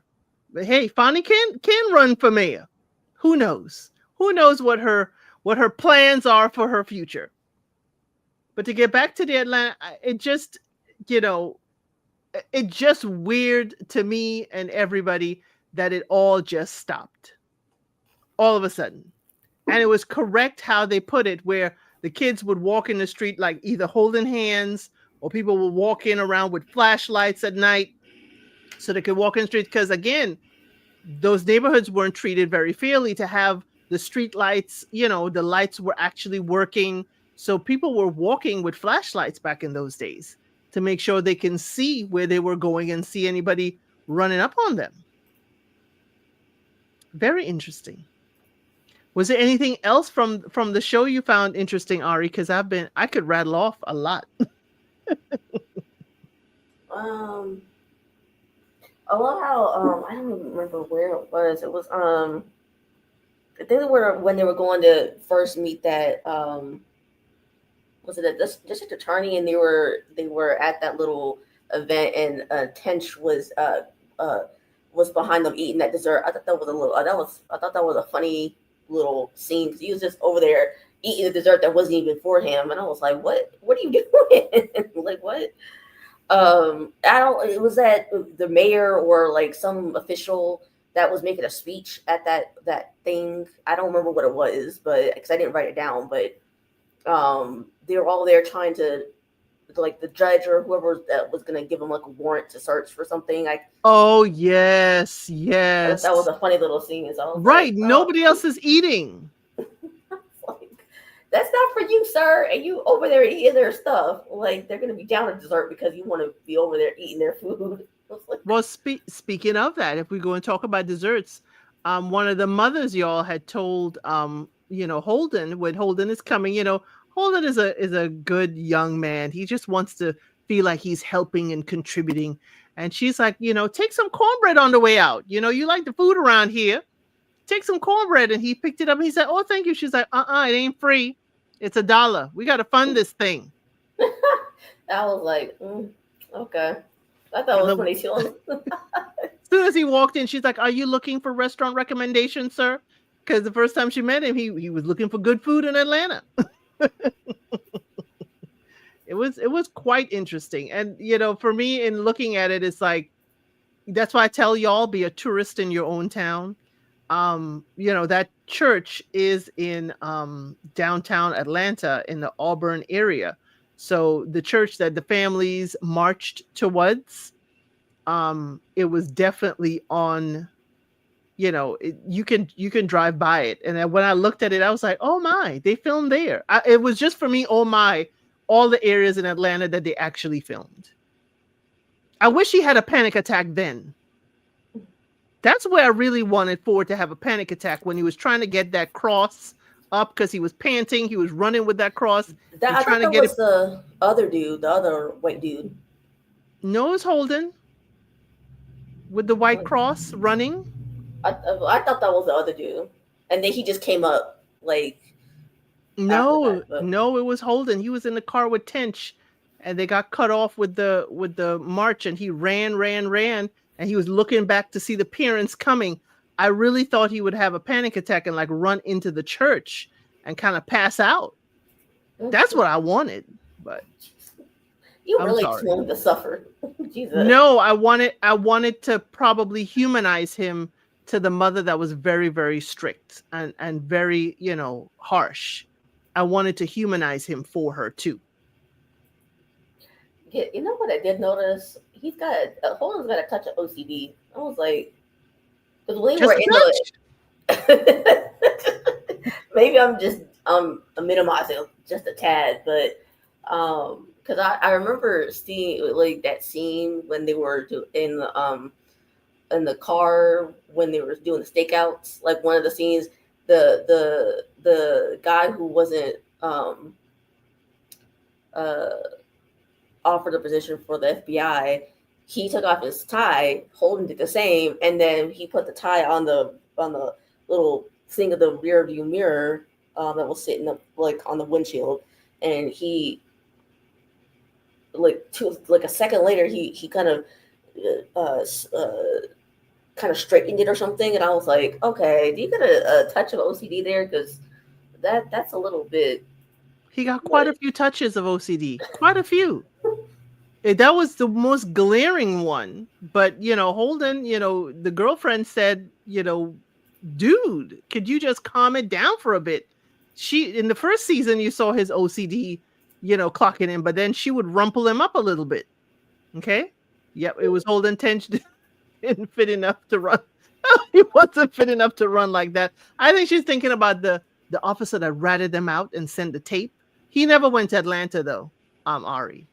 But hey, Fonnie can run for mayor. Who knows? Who knows what her plans are for her future? But to get back to the Atlanta, it just, it just weird to me and everybody that it all just stopped all of a sudden. And it was correct how they put it, where the kids would walk in the street like either holding hands, or people would walk in around with flashlights at night so they could walk in the street. Because again, those neighborhoods weren't treated very fairly to have the street lights, the lights were actually working. So people were walking with flashlights back in those days to make sure they can see where they were going and see anybody running up on them. Very interesting. Was there anything else from the show you found interesting, Ari? Because I could rattle off a lot.
I love how I don't even remember where it was. It was I think they were when they were going to first meet that was it a district attorney, and they were at that little event, and Tench was behind them eating that dessert. I thought that was I thought that was a funny little scene, because he was just over there eating the dessert that wasn't even for him, and I was like, what are you doing? Like, what? It was that the mayor or like some official that was making a speech at that thing. I don't remember what it was, but because I didn't write it down, but they were all there trying to, like, the judge or whoever that was going to give them like a warrant to search for something.
Oh yes,
That was a funny little scene. So
right, like, nobody else is eating.
Like, that's not for you, sir. And you over there eating their stuff. Like, they're going to be down a dessert because you want to be over there eating their food. Like,
well, speaking of that, if we go and talk about desserts, one of the mothers y'all had told, Holden, when Holden is coming, Holden is a good young man. He just wants to feel like he's helping and contributing. And she's like, take some cornbread on the way out. You like the food around here. Take some cornbread. And he picked it up and he said, oh, thank you. She's like, it ain't free. It's $1. We got to fund this thing.
I was like, okay. I thought it was funny too.
As soon as he walked in, she's like, are you looking for restaurant recommendations, sir? Because the first time she met him, he was looking for good food in Atlanta. It was quite interesting. And, for me, in looking at it, it's like, that's why I tell y'all, be a tourist in your own town. That church is in downtown Atlanta in the Auburn area. So the church that the families marched towards, it was definitely on, you can drive by it. And then when I looked at it, I was like, oh my, they filmed there. It was just for me, oh my, all the areas in Atlanta that they actually filmed. I wish he had a panic attack then. That's where I really wanted Ford to have a panic attack, when he was trying to get that cross up, because he was panting. He was running with that cross.
I thought that was the other dude, the other white dude.
No, it was Holden with the white cross running.
I thought that was the other dude, and then he just came up like.
No, it was Holden. He was in the car with Tench, and they got cut off with the march, and he ran, and he was looking back to see the parents coming. I really thought he would have a panic attack and like run into the church and kind of pass out. That's what I wanted, but
you really wanted to suffer. Jesus.
No, I wanted to probably humanize him to the mother that was very, very strict and very, harsh. I wanted to humanize him for her too.
Yeah, you know what I did notice? Holden's got a touch of OCD. I was like, because when we were in the Maybe I'm minimizing just a tad, but because I remember seeing like that scene when they were in the car when they were doing the stakeouts. Like one of the scenes, the guy who wasn't uh offered a position for the FBI, he took off his tie. Holden did the same, and then he put the tie on the little thing of the rear view mirror that was sitting up like on the windshield, and he like a second later he uh, uh, uh kind of straightened it or something, and I was like, okay, do you get a touch of OCD there? Because that's a little bit.
He got quite a
But
few touches of OCD, quite a few. That was the most glaring one. But, Holden, the girlfriend said, dude, could you just calm it down for a bit? In the first season, you saw his OCD, clocking in, but then she would rumple him up a little bit. Okay. Yep. It was Holden tension didn't fit enough to run. He wasn't fit enough to run like that. I think she's thinking about the officer that ratted them out and sent the tape. He never went to Atlanta though. Ari.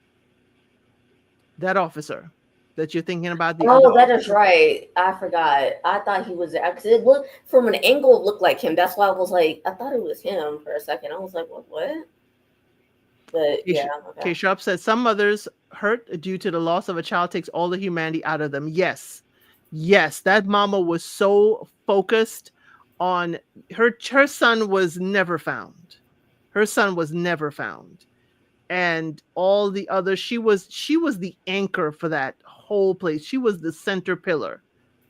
That officer that you're thinking about, the other
oh, that is
officer.
right. I forgot. I thought he was because it looked from an angle it looked like him. That's why I was like, I thought it was him for a second. I was like, what? But yeah, okay.
shApp says some mothers hurt due to the loss of a child takes all the humanity out of them. Yes, that mama was so focused on her son was never found. Her son was never found. And all the others, she was the anchor for that whole place. She was the center pillar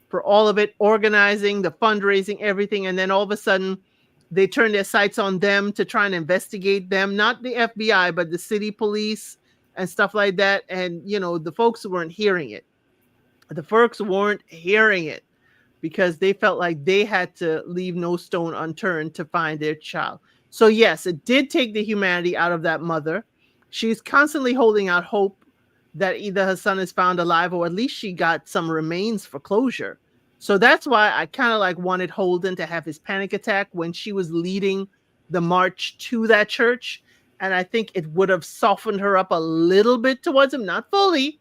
for all of it, organizing, the fundraising, everything. And then all of a sudden, they turned their sights on them to try and investigate them, not the FBI, but the city police and stuff like that. And, the folks weren't hearing it. The folks weren't hearing it because they felt like they had to leave no stone unturned to find their child. So, yes, it did take the humanity out of that mother. She's constantly holding out hope that either her son is found alive or at least she got some remains for closure. So that's why I kind of like wanted Holden to have his panic attack when she was leading the march to that church. And I think it would have softened her up a little bit towards him, not fully,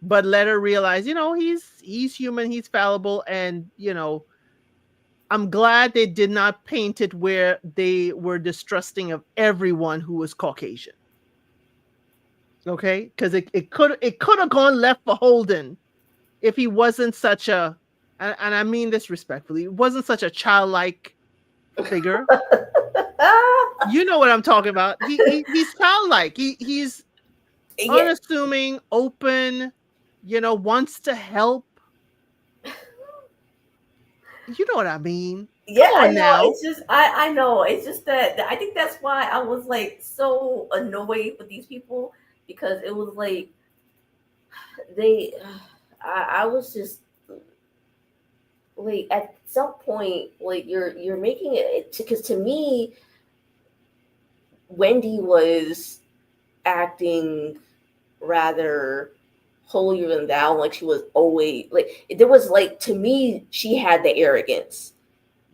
but let her realize, he's human, he's fallible. And, I'm glad they did not paint it where they were distrusting of everyone who was Caucasian. Okay? Because it could have gone left for Holden if he wasn't such a, and I mean this respectfully, it wasn't such a childlike figure. You know what I'm talking about. He's childlike. He's unassuming, open, wants to help. You know what I mean?
Yeah,
Come on
I know.
now.
It's just I know. It's just that I think that's why I was like so annoyed with these people because it was like they I was just like at some point like you're making it because to me Wendy was acting rather holier than thou, like she was always like there was like to me she had the arrogance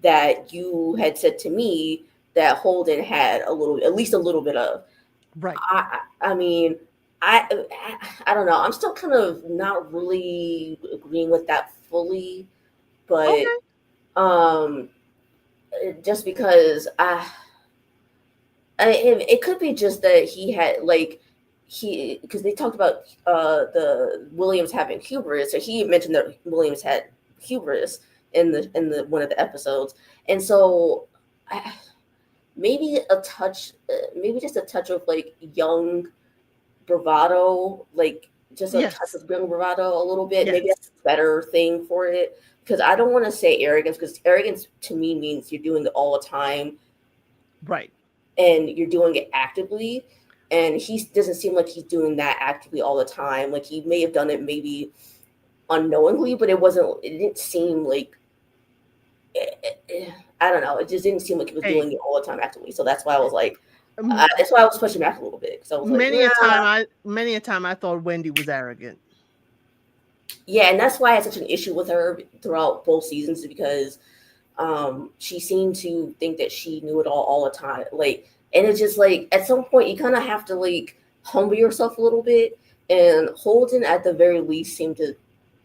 that you had said to me that Holden had a little, at least a little bit of.
Right.
I mean, I I don't know. I'm still kind of not really agreeing with that fully, but
Okay.
um, just because it could be just that he had like he because they talked about the Williams having hubris, so he mentioned that Williams had hubris in the one of the episodes, and so maybe a touch, maybe just a touch of like young bravado, like just a touch of young bravado a little bit.
Yes.
Maybe that's a better thing for it because I don't want to say arrogance because arrogance to me means you're doing it all the time,
right?
And you're doing it actively. And he doesn't seem like he's doing that actively all the time. Like he may have done it maybe unknowingly, but it didn't seem like, I don't know. It just didn't seem like he was doing it all the time actively. So that's why I was like, that's why I was pushing back a little bit. So
many a time I thought Wendy was arrogant.
Yeah, and that's why I had such an issue with her throughout both seasons because She seemed to think that she knew it all the time. Like, and it's just like at some point you kind of have to like humble yourself a little bit. And Holden, at the very least, seemed to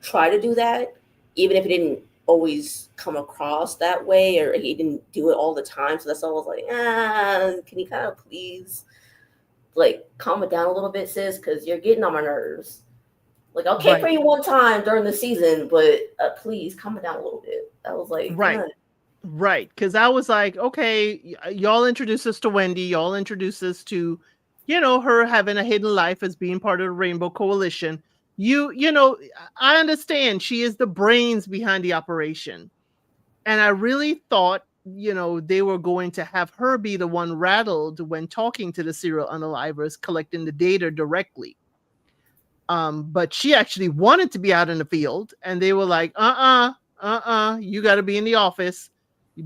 try to do that, even if it didn't always come across that way, or he didn't do it all the time. So that's why I was like, can you kind of please like calm it down a little bit, sis? Because you're getting on my nerves. Like, I'll cape for
Right.
you one time during the season, but please calm it down a little bit. I was like,
Right. Right. Because I was like, okay, y'all introduce us to Wendy. Y'all introduce us to, her having a hidden life as being part of the Rainbow Coalition. I understand she is the brains behind the operation. And I really thought, they were going to have her be the one rattled when talking to the serial unalivers, collecting the data directly. But she actually wanted to be out in the field, and they were like, you got to be in the office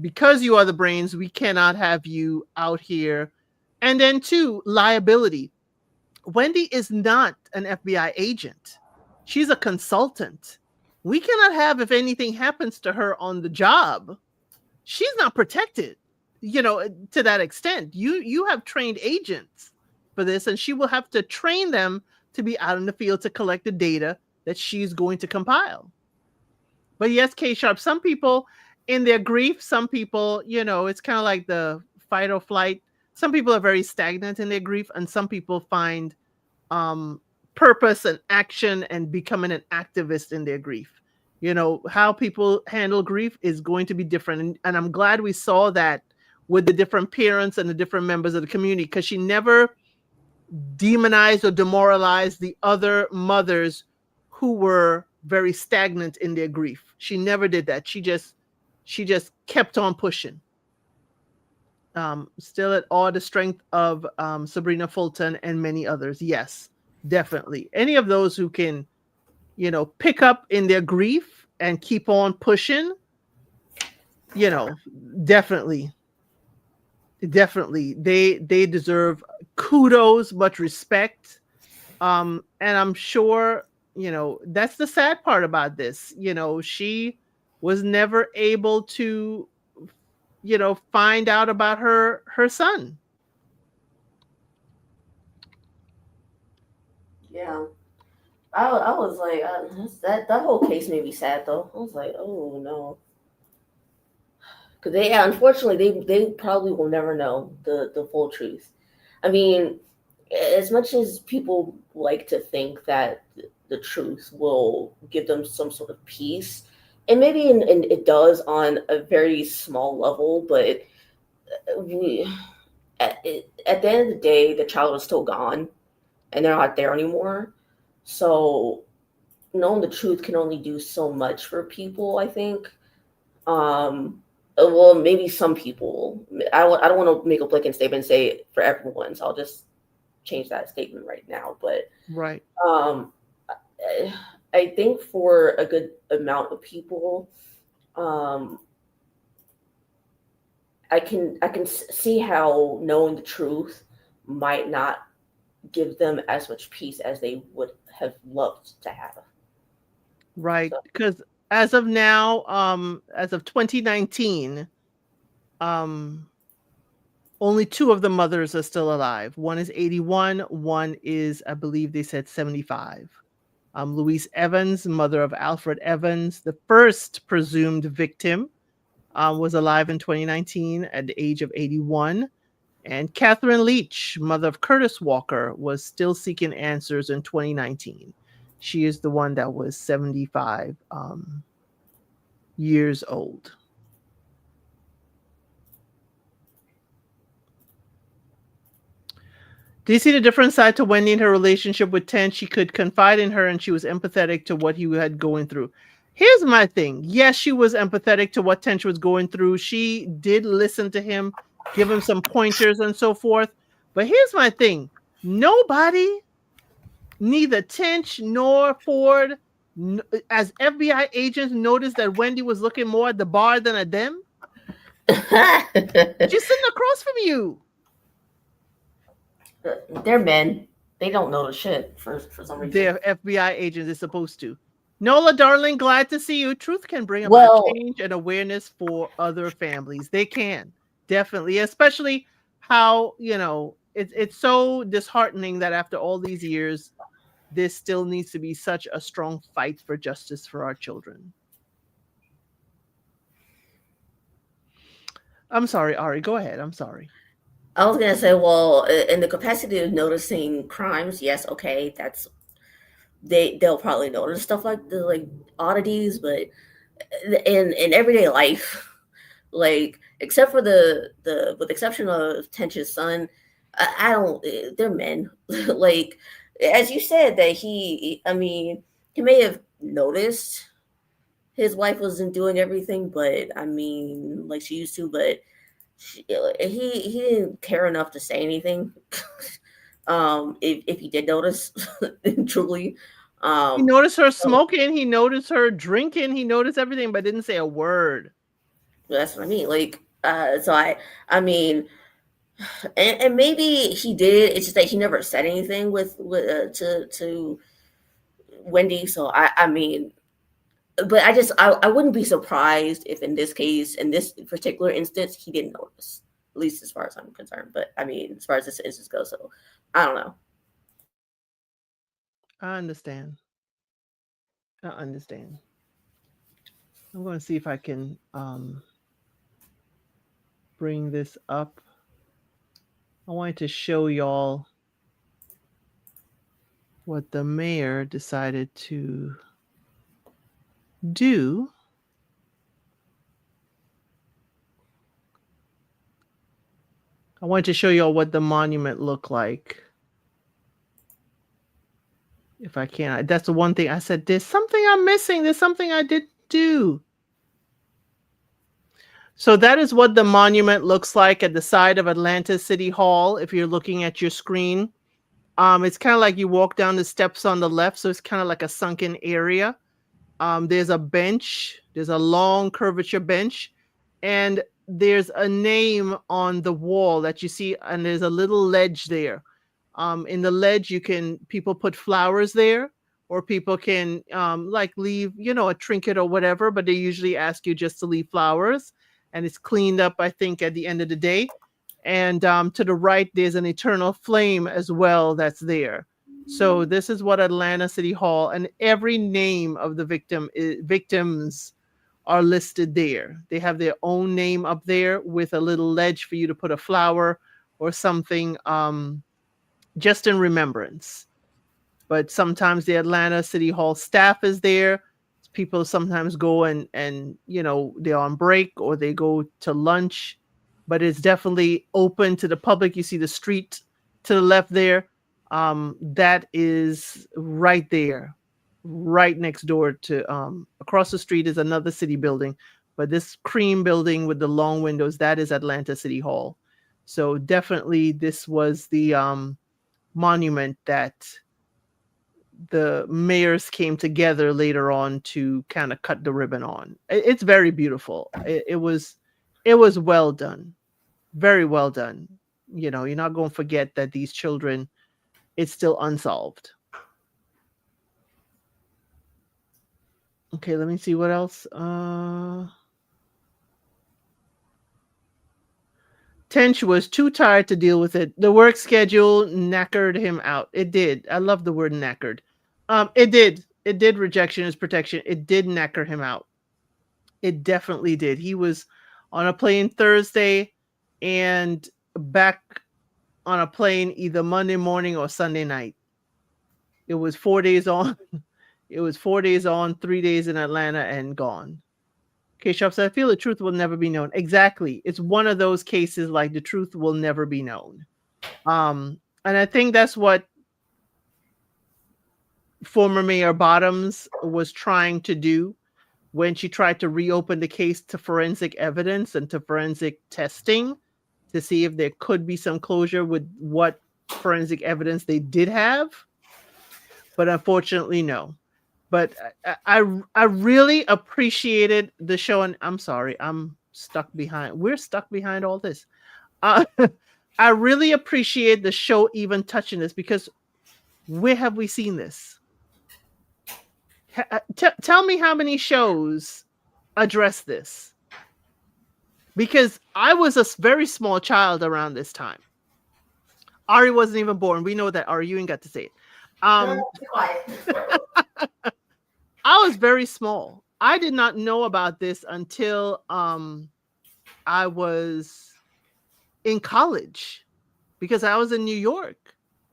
because you are the brains. We cannot have you out here. And then, two, liability. Wendy is not an FBI agent, she's a consultant. We cannot have, if anything happens to her on the job, she's not protected, to that extent. You have trained agents for this, and she will have to train them to be out in the field to collect the data that she's going to compile. But yes, K Sharp, some people in their grief, some people, it's kind of like the fight or flight. Some people are very stagnant in their grief, and some people find um, purpose and action and becoming an activist in their grief. How people handle grief is going to be different. And I'm glad we saw that with the different parents and the different members of the community, because she never demonized or demoralized the other mothers who were very stagnant in their grief. She never did that. She just kept on pushing. Still at awe the strength of Sabrina Fulton and many others. Yes, definitely. Any of those who can, pick up in their grief and keep on pushing, you know, definitely, definitely, they deserve kudos, much respect. And I'm sure, that's the sad part about this. She was never able to, find out about her son.
yeah. I was like, that whole case made me sad though. I was like, oh no, because unfortunately they probably will never know the full truth. I mean, as much as people like to think that the truth will give them some sort of peace, and maybe it does on a very small level, but we at the end of the day, the child is still gone, and they're not there anymore. So knowing the truth can only do so much for people, I think. Well, maybe some people. I don't want to make a blanket statement and say for everyone, so I'll just change that statement right now. But
Right.
um, I think for a good amount of people, um, I can see how knowing the truth might not give them as much peace as they would have loved to have.
Right.
So
Because as of now, as of 2019, um, only two of the mothers are still alive. One is 81, one is, I believe they said 75. Louise Evans, mother of Alfred Evans, the first presumed victim, was alive in 2019 at the age of 81. And Catherine Leach, mother of Curtis Walker, was still seeking answers in 2019. She is the one that was 75 years old. Do you see the different side to Wendy in her relationship with Ten? She could confide in her and she was empathetic to what he had going through. Here's my thing. Yes, she was empathetic to what Tench was going through. She did listen to him, give him some pointers and so forth. But here's my thing. Nobody, neither Tench nor Ford, as FBI agents, noticed that Wendy was looking more at the bar than at them. She's sitting across from you.
they're men. They don't know the shit for some reason.
They're FBI agents. They're supposed to. Nola, darling, glad to see you. Truth can bring about
Well,
change and awareness for other families. They can, definitely, especially how, it's so disheartening that after all these years, this still needs to be such a strong fight for justice for our children. I'm sorry, Ari. Go ahead. I'm sorry.
I was gonna say, well, in the capacity of noticing crimes, yes, okay, that's they'll probably notice stuff like the like oddities, but in everyday life, like except for the with the exception of Tench's son, I don't. They're men. Like as you said that I mean, he may have noticed his wife wasn't doing everything, but I mean, like she used to, but he didn't care enough to say anything. If he did notice, truly,
He
um,
noticed her
so
smoking. He noticed her drinking. He noticed everything, but didn't say a word.
that's what I mean. Like, so I mean, and maybe he did. It's just that he never said anything with to Wendy. So I mean, but I wouldn't be surprised if in this case, in this particular instance, he didn't notice. At least as far as I'm concerned. But I mean, as far as this instance goes, so I don't know.
I understand. I understand. I'm going to see if I can bring this up. I wanted to show y'all what the mayor decided to do. I wanted to show y'all what the monument looked like. If I can, that's the one thing I said. There's something I'm missing. There's something I didn't do. So that is what the monument looks like at the side of Atlanta City Hall. If you're looking at your screen, it's kind of like you walk down the steps on the left, so it's kind of like a sunken area. There's a bench. There's a long curvature bench, and there's a name on the wall that you see, and there's a little ledge there. In the ledge, people put flowers there, or people can like leave, a trinket or whatever, but they usually ask you just to leave flowers, and it's cleaned up, I think, at the end of the day. And to the right, there's an eternal flame as well that's there. So this is what Atlanta City Hall, and every name of the victims are listed there. They have their own name up there with a little ledge for you to put a flower or something, just in remembrance. But sometimes the Atlanta City Hall staff is there. People sometimes go and they're on break or they go to lunch, but it's definitely open to the public. You see the street to the left there. That is right there, right next door to across the street is another city building, but this cream building with the long windows, that is Atlanta City Hall. So definitely this was the monument that the mayors came together later on to kind of cut the ribbon on. It's very beautiful. It was well done, very well done. You're not going to forget that these children, it's still unsolved. Okay, let me see what else. Tench was too tired to deal with it. The work schedule knackered him out. It did. I love the word knackered. It did. It did. Rejection is protection. It did knacker him out. It definitely did. He was on a plane Thursday and back on a plane either Monday morning or Sunday night. It was 4 days on. It was 4 days on, 3 days in Atlanta and gone. Okay, Shop said, I feel the truth will never be known. Exactly. It's one of those cases like the truth will never be known. And I think that's what former Mayor Bottoms was trying to do when she tried to reopen the case to forensic evidence and to forensic testing to see if there could be some closure with what forensic evidence they did have. But unfortunately, no. But I really appreciated the show, and I'm sorry, I'm stuck behind. We're stuck behind all this. Uh, I really appreciate the show even touching this because where have we seen this? Tell me how many shows address this, because I was a very small child around this time. Ari wasn't even born. We know that, Ari. You ain't got to say it.
Be quiet.
I was very small. I did not know about this until I was in college, because I was in New York.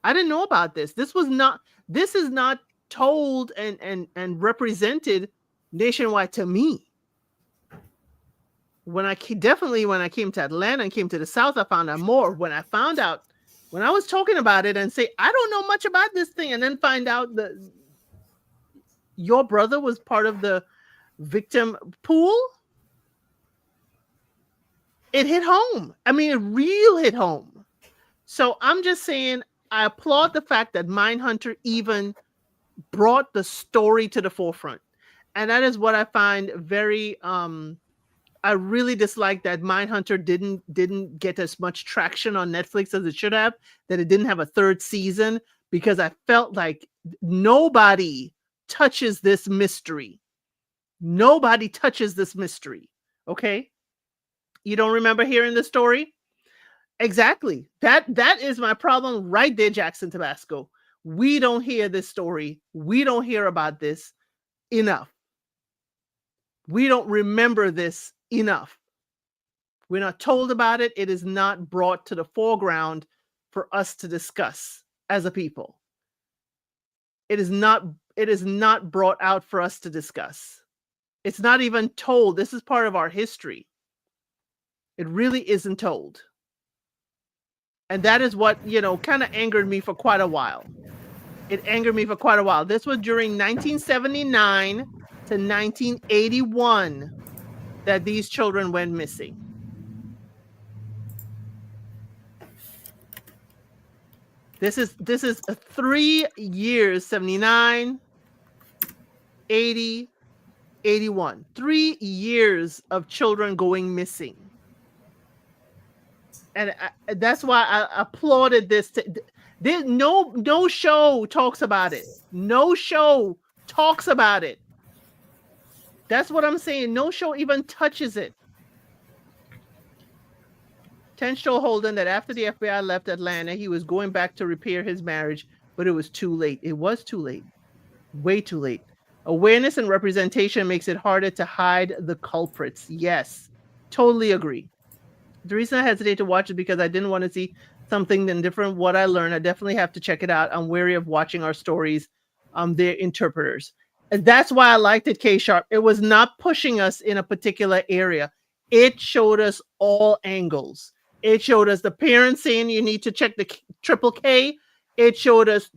I didn't know about this. This is not told and represented nationwide to me. When I came to Atlanta and came to the South, I found out more. When I was talking about it and say, I don't know much about this thing, and then find out that your brother was part of the victim pool, it hit home. I mean, it real hit home. So I'm just saying, I applaud the fact that Mindhunter even brought the story to the forefront. And that is what I find very I really dislike that Mindhunter didn't get as much traction on Netflix as it should have, that it didn't have a third season, because I felt like nobody touches this mystery. Nobody touches this mystery. Okay? You don't remember hearing the story? Exactly. That is my problem right there, Jackson, Tabasco. We don't hear this story. We don't hear about this enough. We don't remember this enough. We're not told about it. It is not brought to the foreground for us to discuss as a people. It is not brought out for us to discuss. It's not even told. This is part of our history. It really isn't told. And that is what, kind of angered me for quite a while. It angered me for quite a while. This was during 1979 to 1981 that these children went missing. This is 3 years, 79, 80, 81. 3 years of children going missing. And that's why I applauded this. There's no show talks about it. No show talks about it. That's what I'm saying. No show even touches it. Tench told Holden that after the FBI left Atlanta, he was going back to repair his marriage, but it was too late. It was too late. Way too late. Awareness and representation makes it harder to hide the culprits. Yes, totally agree. The reason I hesitate to watch it because I didn't want to see something different. What I learned, I definitely have to check it out. I'm wary of watching our stories. They're interpreters. And that's why I liked it, K-Sharp. It was not pushing us in a particular area. It showed us all angles. It showed us the parents saying you need to check the triple K. It showed us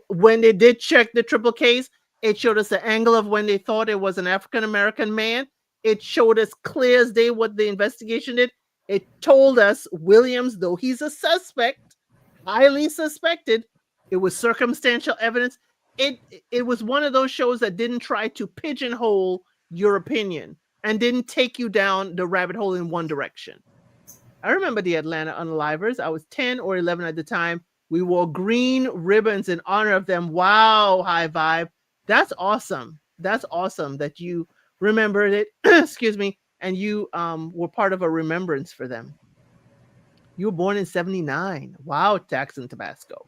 when they did check the triple Ks. It showed us the angle of when they thought it was an African-American man. It showed us clear as day what the investigation did. It told us Williams, though he's a suspect, highly suspected, it was circumstantial evidence. It was one of those shows that didn't try to pigeonhole your opinion and didn't take you down the rabbit hole in one direction. I remember the Atlanta Unalivers. I was 10 or 11 at the time. We wore green ribbons in honor of them. Wow, high vibe. That's awesome. That's awesome that you remembered it. Excuse me. And you were part of a remembrance for them. You were born in 79. Wow, Jackson, Tabasco.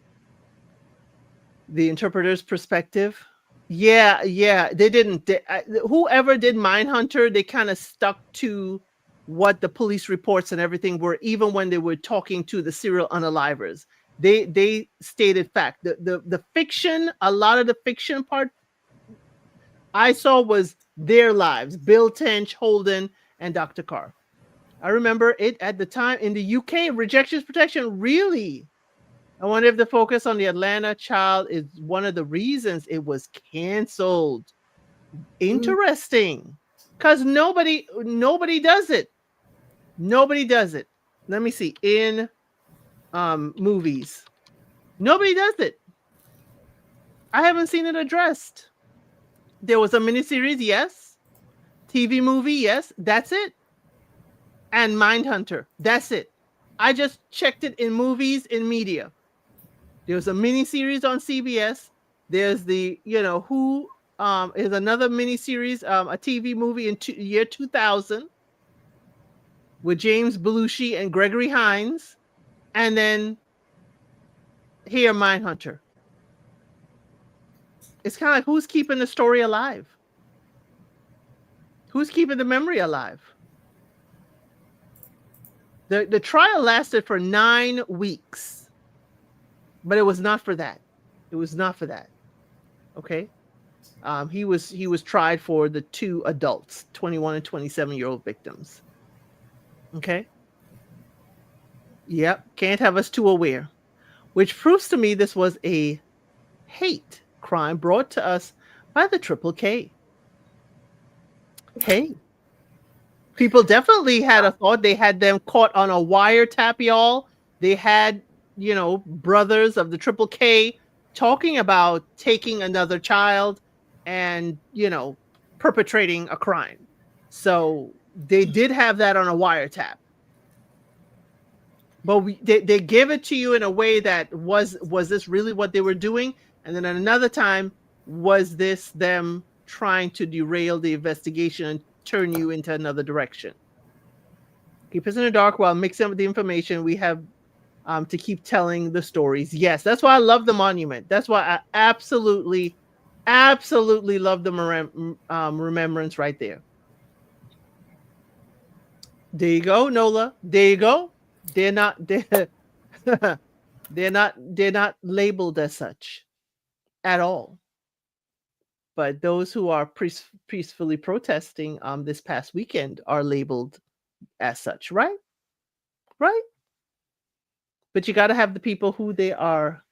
The interpreter's perspective. Yeah. They didn't. Whoever did Mindhunter, they kind of stuck to what the police reports and everything were, even when they were talking to the serial unalivers. They stated fact. The fiction, a lot of the fiction part I saw was their lives. Bill Tench, Holden, and Dr. Carr. I remember it at the time in the UK, rejections protection, really? I wonder if the focus on the Atlanta child is one of the reasons it was canceled. Interesting. Because nobody does it. Nobody does it. Let me see. In movies. Nobody does it. I haven't seen it addressed. There was a miniseries, yes. TV movie, yes. That's it. And Mindhunter. That's it. I just checked it in movies, in media. There was a miniseries on CBS. There's the, Who is another miniseries, a TV movie in year 2000 with James Belushi and Gregory Hines, and then here Mindhunter. It's kind of like, who's keeping the story alive? Who's keeping the memory alive? The trial lasted for 9 weeks, but it was not for that. It was not for that. Okay. He was tried for the 2 adults, 21 and 27-year-old victims. Okay. Yep. Can't have us too aware. Which proves to me this was a hate crime brought to us by the Triple K. Hey. People definitely had a thought. They had them caught on a wiretap, y'all. They had, brothers of the Triple K talking about taking another child and, perpetrating a crime. So they did have that on a wiretap. But they give it to you in a way that was this really what they were doing? And then at another time, was this them trying to derail the investigation and turn you into another direction? Keep us in the dark while mixing up the information. We have to keep telling the stories. Yes, that's why I love the monument. That's why I absolutely love the remembrance right there. There you go, Nola. There you go. They're not they're not labeled as such at all. But those who are peacefully protesting this past weekend are labeled as such, right? Right? But you got to have the people who they are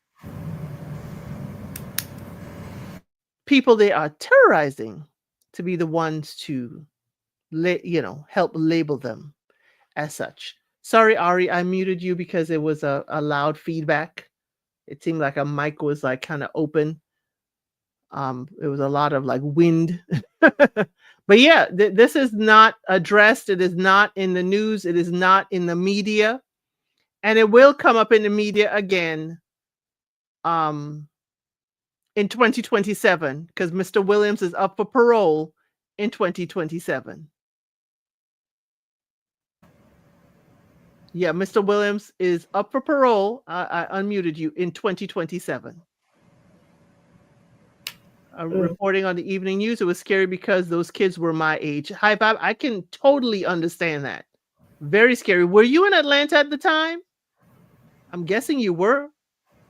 terrorizing to be the ones to help label them as such. Sorry, Ari, I muted you because it was a loud feedback. It seemed like a mic was like kind of open. It was a lot of like wind. But yeah, this is not addressed. It is not in the news. It is not in the media. And it will come up in the media again in 2027 because Mr. Williams is up for parole in 2027. Yeah, Mr. Williams is up for parole. I unmuted you in 2027. Reporting on the evening news, it was scary because those kids were my age. Hi, Bob. I can totally understand that. Very scary. Were you in Atlanta at the time? I'm guessing you were.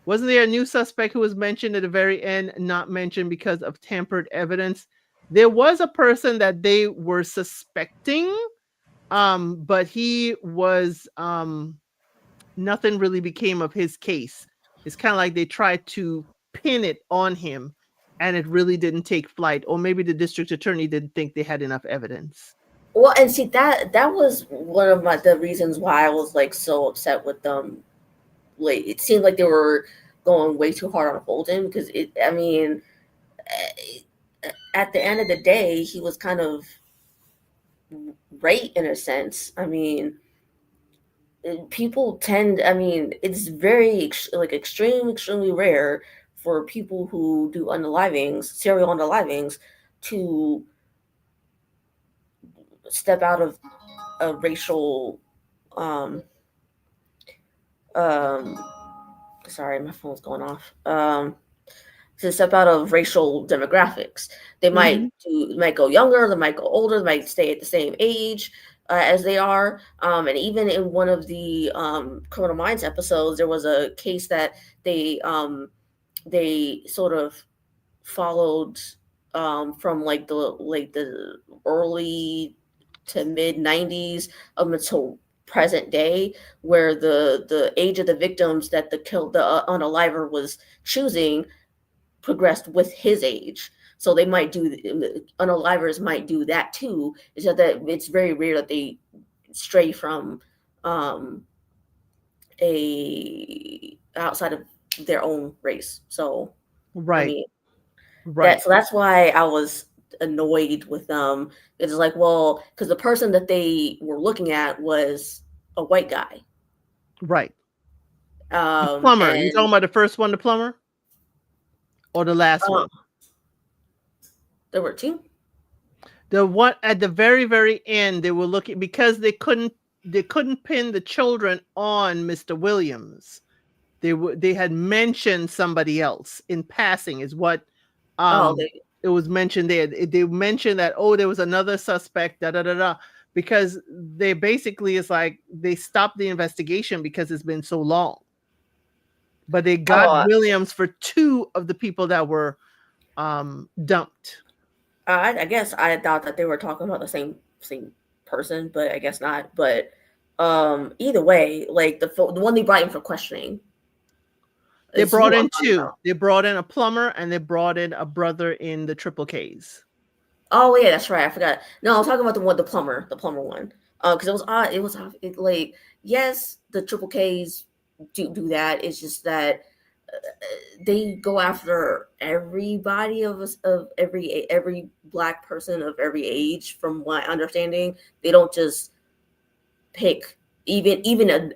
Wasn't there a new suspect who was mentioned at the very end, not mentioned because of tampered evidence? There was a person that they were suspecting, but he was nothing really became of his case. It's kind of like they tried to pin it on him and it really didn't take flight, or maybe the district attorney didn't think they had enough evidence.
Well, and see that was one of the reasons why I was like so upset with them. Like it seemed like they were going way too hard on Holden because at the end of the day, he was kind of right in a sense. I mean, people tend. I mean, it's very extremely rare for people who do serial unalivings, to step out of a racial sorry, my phone's going off. To step out of racial demographics. They might go younger, they might go older, they might stay at the same age as they are. And even in one of the Criminal Minds episodes, there was a case that they sort of followed from the early to mid 90s until present day, where the age of the victims that the unaliver was choosing progressed with his age. So they might do, unalivers might do that too. It's just that it's very rare that they stray from a outside of their own race. So
right,
I mean,
right.
that's why I was annoyed with them. It's like, well, because the person that they were looking at was a white guy.
Right. The plumber.
And
You talking about the first one, the plumber? Or the last one?
There were two.
The one at the very, very end, they were looking because they couldn't pin the children on Mr. Williams. They had mentioned somebody else in passing, is what
Oh, they.
it was mentioned there. They mentioned that, oh, there was another suspect, da da da da, because they basically is like they stopped the investigation because it's been so long. But they got
Oh,
Williams for two of the people that were dumped.
I guess I thought that they were talking about the same person, but I guess not. But either way, like the one they brought in for questioning
They
is
brought
who I'm
in
talking
two.
about.
They brought in a plumber and they brought in a brother in the Triple Ks.
Oh yeah, that's right. I forgot. No, I'm talking about the plumber one. Because it was odd. Like yes, the triple Ks do that. It's just that they go after everybody of us of every black person of every age. From my understanding, they don't just pick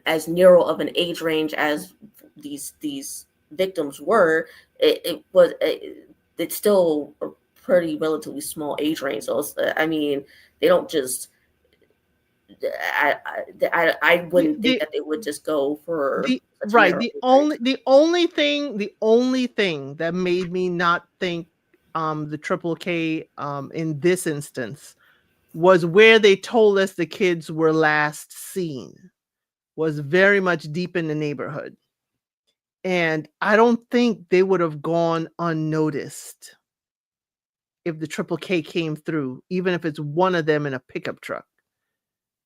as narrow of an age range as these victims were. It's still a pretty relatively small age range. So I mean, they don't just. I
The,
wouldn't think
the
that they would just go for
the
such a
right
narrow age range.
the only thing that made me not think the Triple K in this instance was where they told us the kids were last seen, was very much deep in the neighborhood, and I don't think they would have gone unnoticed if the Triple K came through, even if it's one of them in a pickup truck.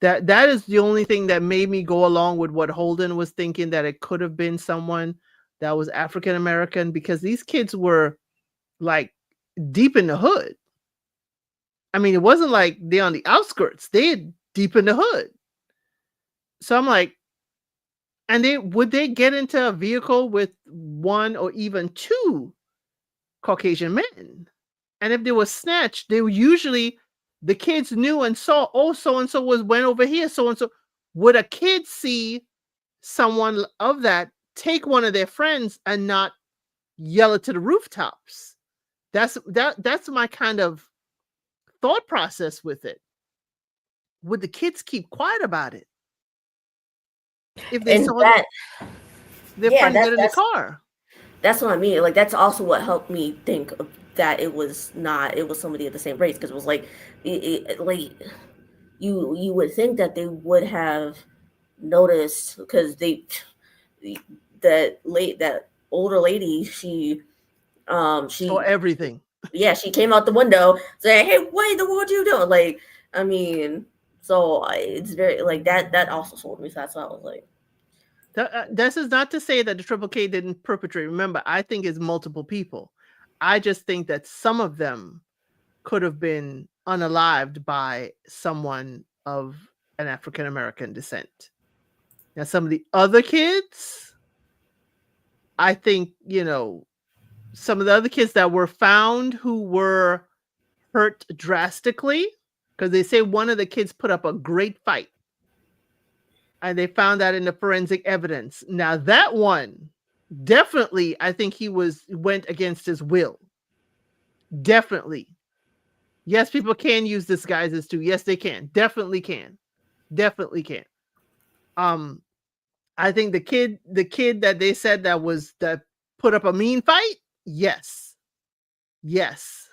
That is the only thing that made me go along with what Holden was thinking, that it could have been someone that was African American, because these kids were like deep in the hood. I mean, it wasn't like they're on the outskirts; they're deep in the hood. So I'm like, and they get into a vehicle with one or even two Caucasian men? And if they were snatched, they were usually, the kids knew and saw, oh, so and so was went over here, so and so. Would a kid see someone of that take one of their friends and not yell it to the rooftops? That's my kind of thought process with it. Would the kids keep quiet about it if they
And
saw
that,
their
yeah,
friend get in the car?
that's what I mean. Like that's also what helped me think of that it was somebody of the same race because it was like like you would think that they would have noticed because they that older lady
Saw
she
everything.
yeah, she came out the window saying, "Hey, what in the world are you doing?" Like, I mean, it's very like that also sold me. So that's why I was like,
This is not to say that the Triple K didn't perpetrate. Remember, I think it's multiple people. I just think that some of them could have been unalived by someone of an African American descent. Now, some of the other kids, I think, some of the other kids that were found who were hurt drastically, because they say one of the kids put up a great fight. And they found that in the forensic evidence. Now, that one, definitely, I think he went against his will. Definitely. Yes, people can use disguises too. Yes, they can. Definitely can. Definitely can. I think the kid that they said that put up a mean fight. Yes. Yes.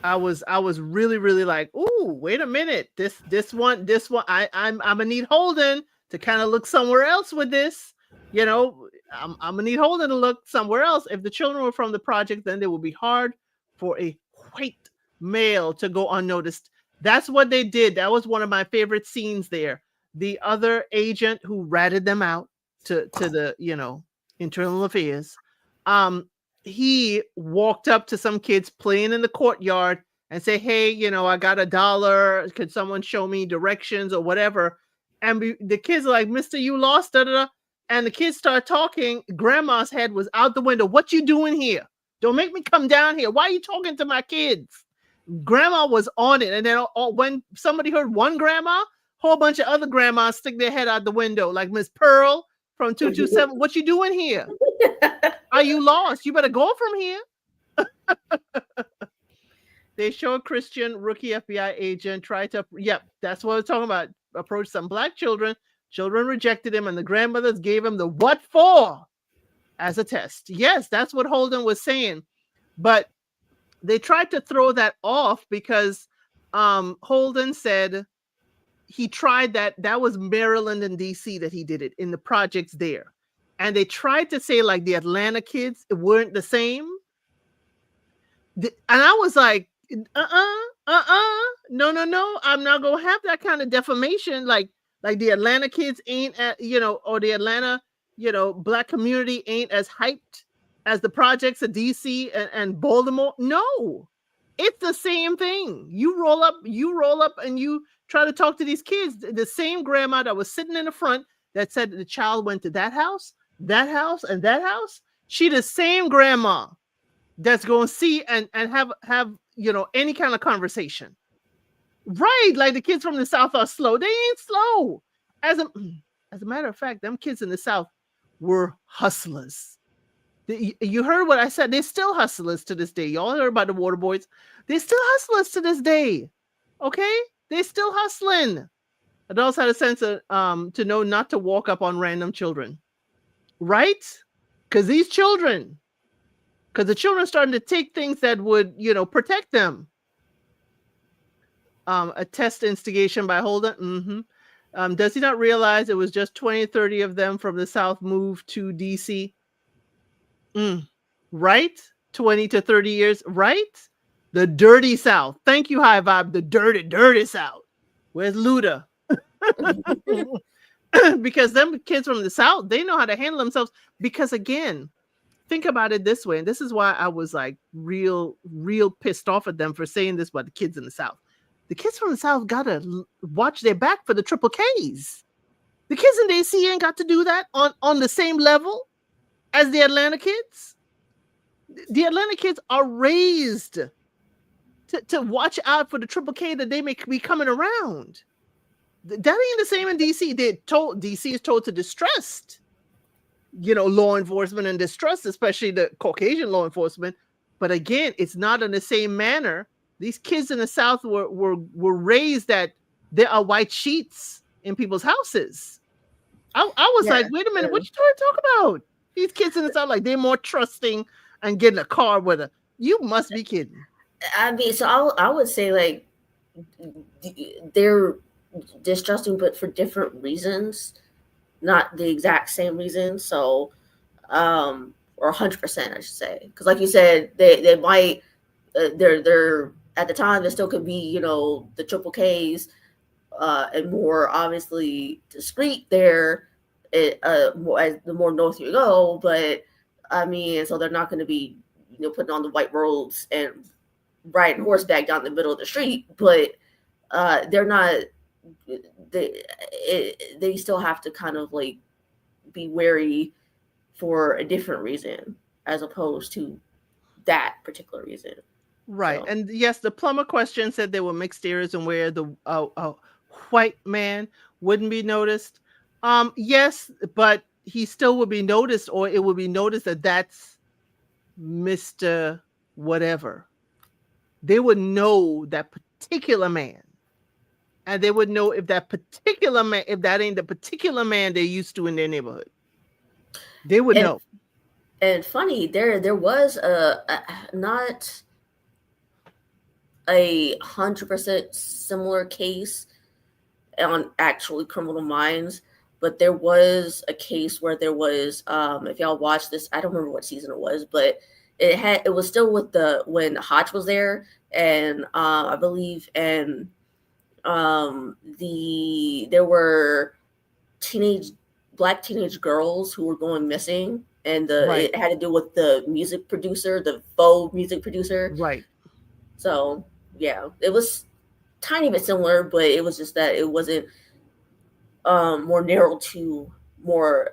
I was really, really like, ooh, wait a minute. This one, I'm gonna need Holden to kind of look somewhere else with this. I'm gonna need Holden to look somewhere else. If the children were from the project, then it would be hard for a white male to go unnoticed. That's what they did. That was one of my favorite scenes there. The other agent who ratted them out to the internal affairs. Um, he walked up to some kids playing in the courtyard and say, hey, I got $1. Could someone show me directions or whatever? And the kids are like, mister, you lost, da, da, da. And the kids start talking. Grandma's head was out the window. What you doing here? Don't make me come down here. Why are you talking to my kids? Grandma was on it. And then when somebody heard one grandma, whole bunch of other grandmas stick their head out the window, like Miss Pearl from 227. What you doing here? Are you lost? You better go from here. They show a Christian rookie FBI agent try to, yep, that's what I was talking about. Approach some black children. Children rejected him, and the grandmothers gave him the what for as a test. Yes, that's what Holden was saying. But they tried to throw that off because Holden said he tried that. That was Maryland and DC that he did it in the projects there. And they tried to say like the Atlanta kids weren't the same. And I was like, no, I'm not gonna have that kind of defamation. Like the Atlanta kids ain't at, or the Atlanta, black community ain't as hyped as the projects of DC and Baltimore. No, it's the same thing. You roll up and you try to talk to these kids. The same grandma that was sitting in the front that said the child went to that house, and that house. She the same grandma that's going to see and have any kind of conversation, right? Like the kids from the South are slow. They ain't slow. As a matter of fact, them kids in the South were hustlers. You heard what I said. They're still hustlers to this day. Y'all heard about the water boys. They're still hustlers to this day. Okay, they're still hustling. Adults had a sense of to know not to walk up on random children, right? Because the children starting to take things that would, protect them. A test instigation by Holden. Does he not realize it was just 20, 30 of them from the South moved to DC? Right? 20 to 30 years, right? The dirty South. Thank you, High Vibe. The dirty South. Where's Luda? Because them kids from the South, they know how to handle themselves. Because again, think about it this way, and this is why I was like real pissed off at them for saying this about the kids in the South. The kids from the South gotta watch their back for the triple Ks. The kids in DC ain't got to do that on the same level as the Atlanta kids. The Atlanta kids are raised to watch out for the triple K that they may be coming around. That ain't the same in DC. DC is told to distrust, law enforcement and distrust, especially the Caucasian law enforcement. But again, it's not in the same manner. These kids in the South were raised that there are white sheets in people's houses. I was like, wait a minute, what you trying to talk about? These kids in the South, like they're more trusting and getting a car with a. You must be kidding.
I mean, so I would say like they're distrusting, but for different reasons, not the exact same reason. So, or 100%, I should say, because like you said, they might they're at the time there still could be the triple Ks and more obviously discreet there. More, as the more north you go, but I mean, so they're not going to be putting on the white robes and riding horseback down the middle of the street, but they're not. They still have to kind of like be wary for a different reason as opposed to that particular reason.
Right. So. And yes, the plumber question said there were mixed ears and where the white man wouldn't be noticed. Yes, but he still would be noticed, or it would be noticed that that's Mr. Whatever. They would know that particular man. And they would know if that particular man, if that ain't the particular man they're used to in their neighborhood. They would know.
And funny, there was not a 100% similar case on actually Criminal Minds, but there was a case where there was, if y'all watched this, I don't remember what season it was, but it was still with when Hodge was there, and I believe, and there were black teenage girls who were going missing, and it had to do with the music producer, the faux music producer.
Right.
So yeah, it was tiny bit similar, but it was just that it wasn't more narrow to more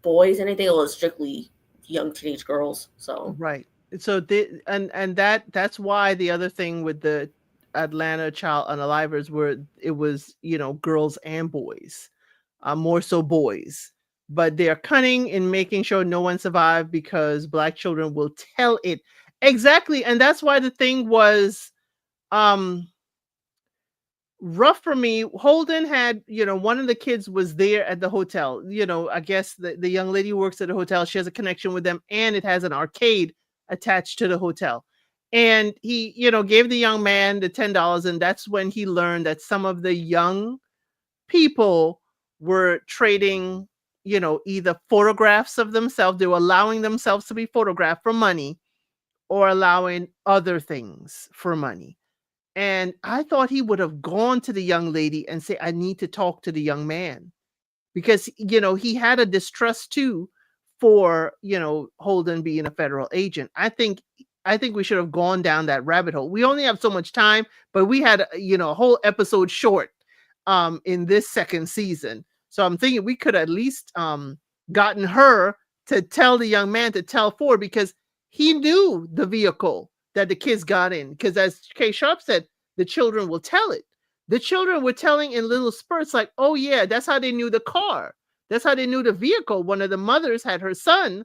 boys and anything. It was strictly young teenage girls. So
right. So that's why the other thing with the Atlanta child unalivers were it was girls and boys, more so boys, but they're cunning in making sure no one survived because black children will tell it. exactly. And that's why the thing was um rough for me. Holden had, one of the kids was there at the hotel. I guess the young lady who works at the hotel. She has a connection with them, and it has an arcade attached to the hotel. And he, gave the young man the $10, and that's when he learned that some of the young people were trading, either photographs of themselves. They were allowing themselves to be photographed for money, or allowing other things for money. And I thought he would have gone to the young lady and say, I need to talk to the young man, because, he had a distrust too for, Holden being a federal agent. I think we should have gone down that rabbit hole. We only have so much time, but we had, a whole episode short in this second season. So I'm thinking we could at least gotten her to tell the young man to tell Ford, because he knew the vehicle that the kids got in. Because as shApp said, the children will tell it. The children were telling in little spurts, like, oh yeah, that's how they knew the car. That's how they knew the vehicle. One of the mothers had her son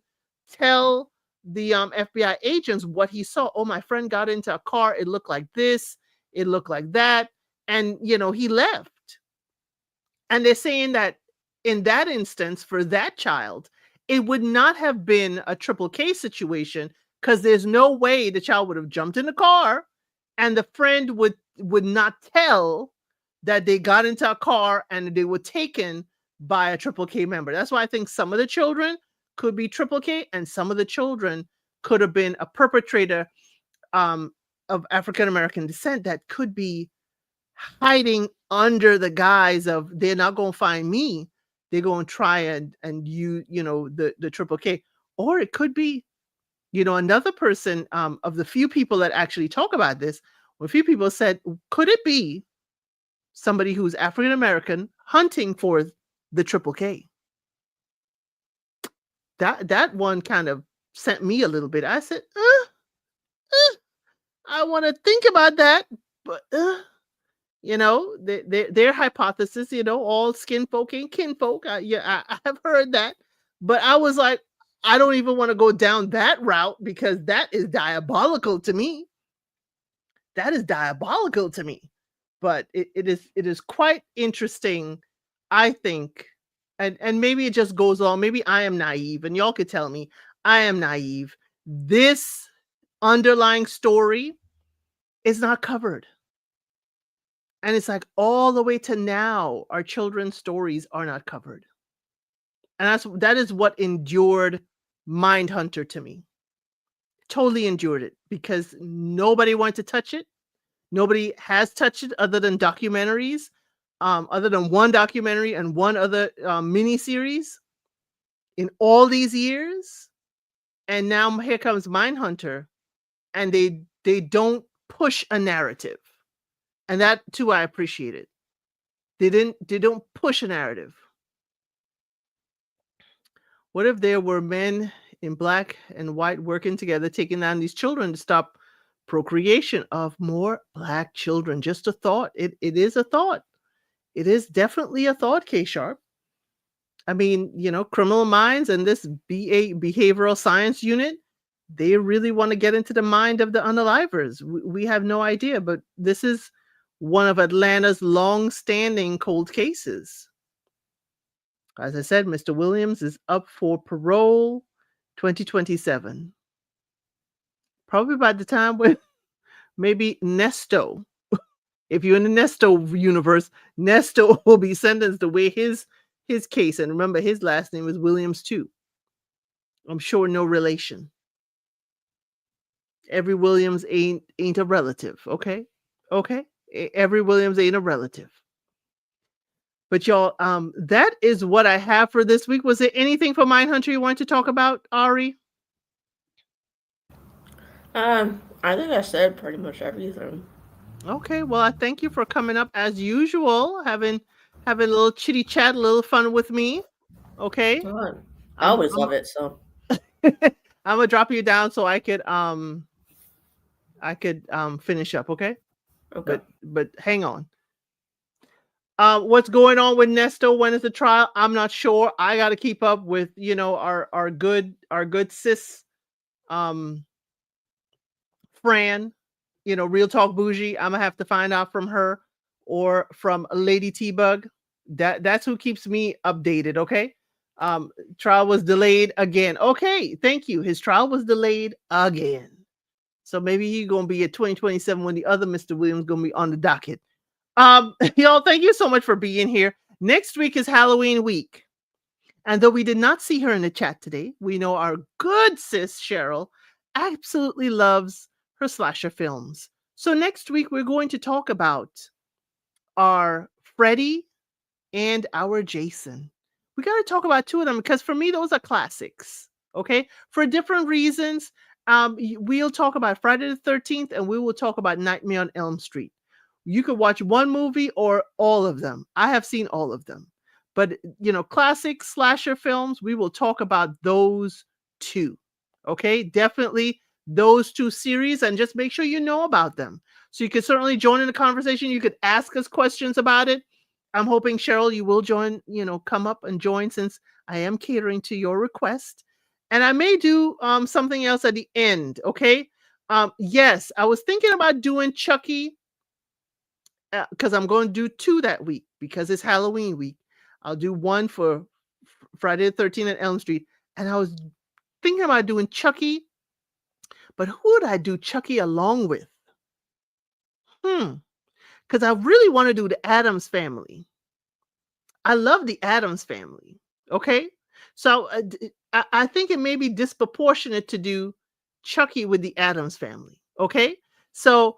tell the FBI agents what he saw. Oh, my friend got into a car. It looked like this. It looked like that. And, he left. And they're saying that in that instance, for that child, it would not have been a triple K situation, because there's no way the child would have jumped in the car and the friend would not tell that they got into a car and they were taken by a triple K member. That's why I think some of the children could be triple K, and some of the children could have been a perpetrator of African American descent that could be hiding under the guise of, they're not going to find me. They're going to try and the triple K. Or it could be, another person, of the few people that actually talk about this, a few people said, could it be somebody who's African American hunting for the triple K? That one kind of sent me a little bit. I said, I want to think about that, but their hypothesis, all skin folk ain't kinfolk. Yeah, I have heard that, but I was like, I don't even want to go down that route, because that is diabolical to me. That is diabolical to me. But it is quite interesting, I think, and maybe it just goes on. Maybe I am naive, and y'all could tell me I am naive. This underlying story is not covered. And it's like all the way to now, our children's stories are not covered. And that is what endured MindHunter to me. Totally endured it, because nobody wanted to touch it. Nobody has touched it other than documentaries, other than one documentary and one other mini series in all these years. And now here comes MindHunter, and they don't push a narrative. And that too, I appreciate it. They don't push a narrative. What if there were men in black and white working together, taking down these children to stop procreation of more black children? Just a thought. It is a thought. It is definitely a thought, shApp. I mean, Criminal Minds and this behavioral science unit, they really want to get into the mind of the unalivers. We have no idea, but this is one of Atlanta's long-standing cold cases. As I said, Mr. Williams is up for parole 2027. Probably by the time when maybe Nesto, if you're in the Nesto universe, Nesto will be sentenced the way his case. And remember, his last name is Williams too. I'm sure no relation. Every Williams ain't a relative, okay? Okay? Every Williams ain't a relative. But y'all, that is what I have for this week. Was there anything for MindHunter you wanted to talk about, Ari?
I think I said pretty much everything.
Okay, well, I thank you for coming up as usual, having a little chitty chat, a little fun with me. Okay,
I
I'm
always love it. So
I'm gonna drop you down so I could finish up. Okay,
okay.
but hang on. What's going on with Nesto? When is the trial? I'm not sure. I got to keep up with our good sis, Fran, Real Talk Bougie. I'm gonna have to find out from her or from Lady T Bug. That's who keeps me updated. Okay. Trial was delayed again. Okay, thank you. His trial was delayed again. So maybe he's gonna be at 2027 when the other Mr. Williams gonna be on the docket. Y'all, thank you so much for being here. Next week is Halloween week. And though we did not see her in the chat today, we know our good sis Cheryl absolutely loves her slasher films. So next week we're going to talk about our Freddy and our Jason. We got to talk about two of them because for me those are classics. Okay, for different reasons. We'll talk about Friday the 13th and we will talk about Nightmare on Elm Street. You could watch one movie or all of them. I have seen all of them. But, classic slasher films, we will talk about those two. Okay, definitely those two series, and just make sure you know about them. So you can certainly join in the conversation. You could ask us questions about it. I'm hoping, Cheryl, you will join, come up and join since I am catering to your request. And I may do something else at the end. Okay. Yes, I was thinking about doing Chucky because I'm going to do 2 that week because it's Halloween week. I'll do one for Friday the 13th at Elm Street. And I was thinking about doing Chucky, but who would I do Chucky along with? Because I really want to do the Addams Family. I love the Addams Family. Okay. So I think it may be disproportionate to do Chucky with the Addams Family. Okay. So,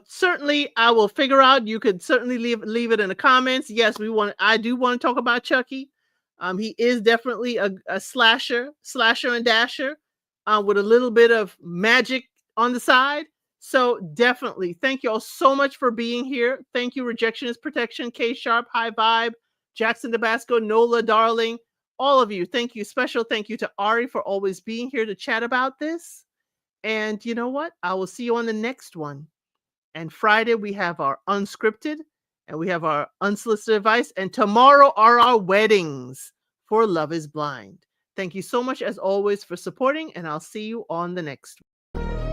certainly I will figure out. You could certainly leave it in the comments. Yes, I do want to talk about Chucky. He is definitely a slasher and dasher with a little bit of magic on the side. So definitely thank you all so much for being here. Thank you, Rejection is Protection, K Sharp, High Vibe, Jackson Tabasco, Nola, Darling, all of you. Thank you. Special thank you to Ari for always being here to chat about this. And you know what? I will see you on the next one. And Friday, we have our unscripted and we have our unsolicited advice. And tomorrow are our weddings for Love is Blind. Thank you so much, as always, for supporting. And I'll see you on the next one.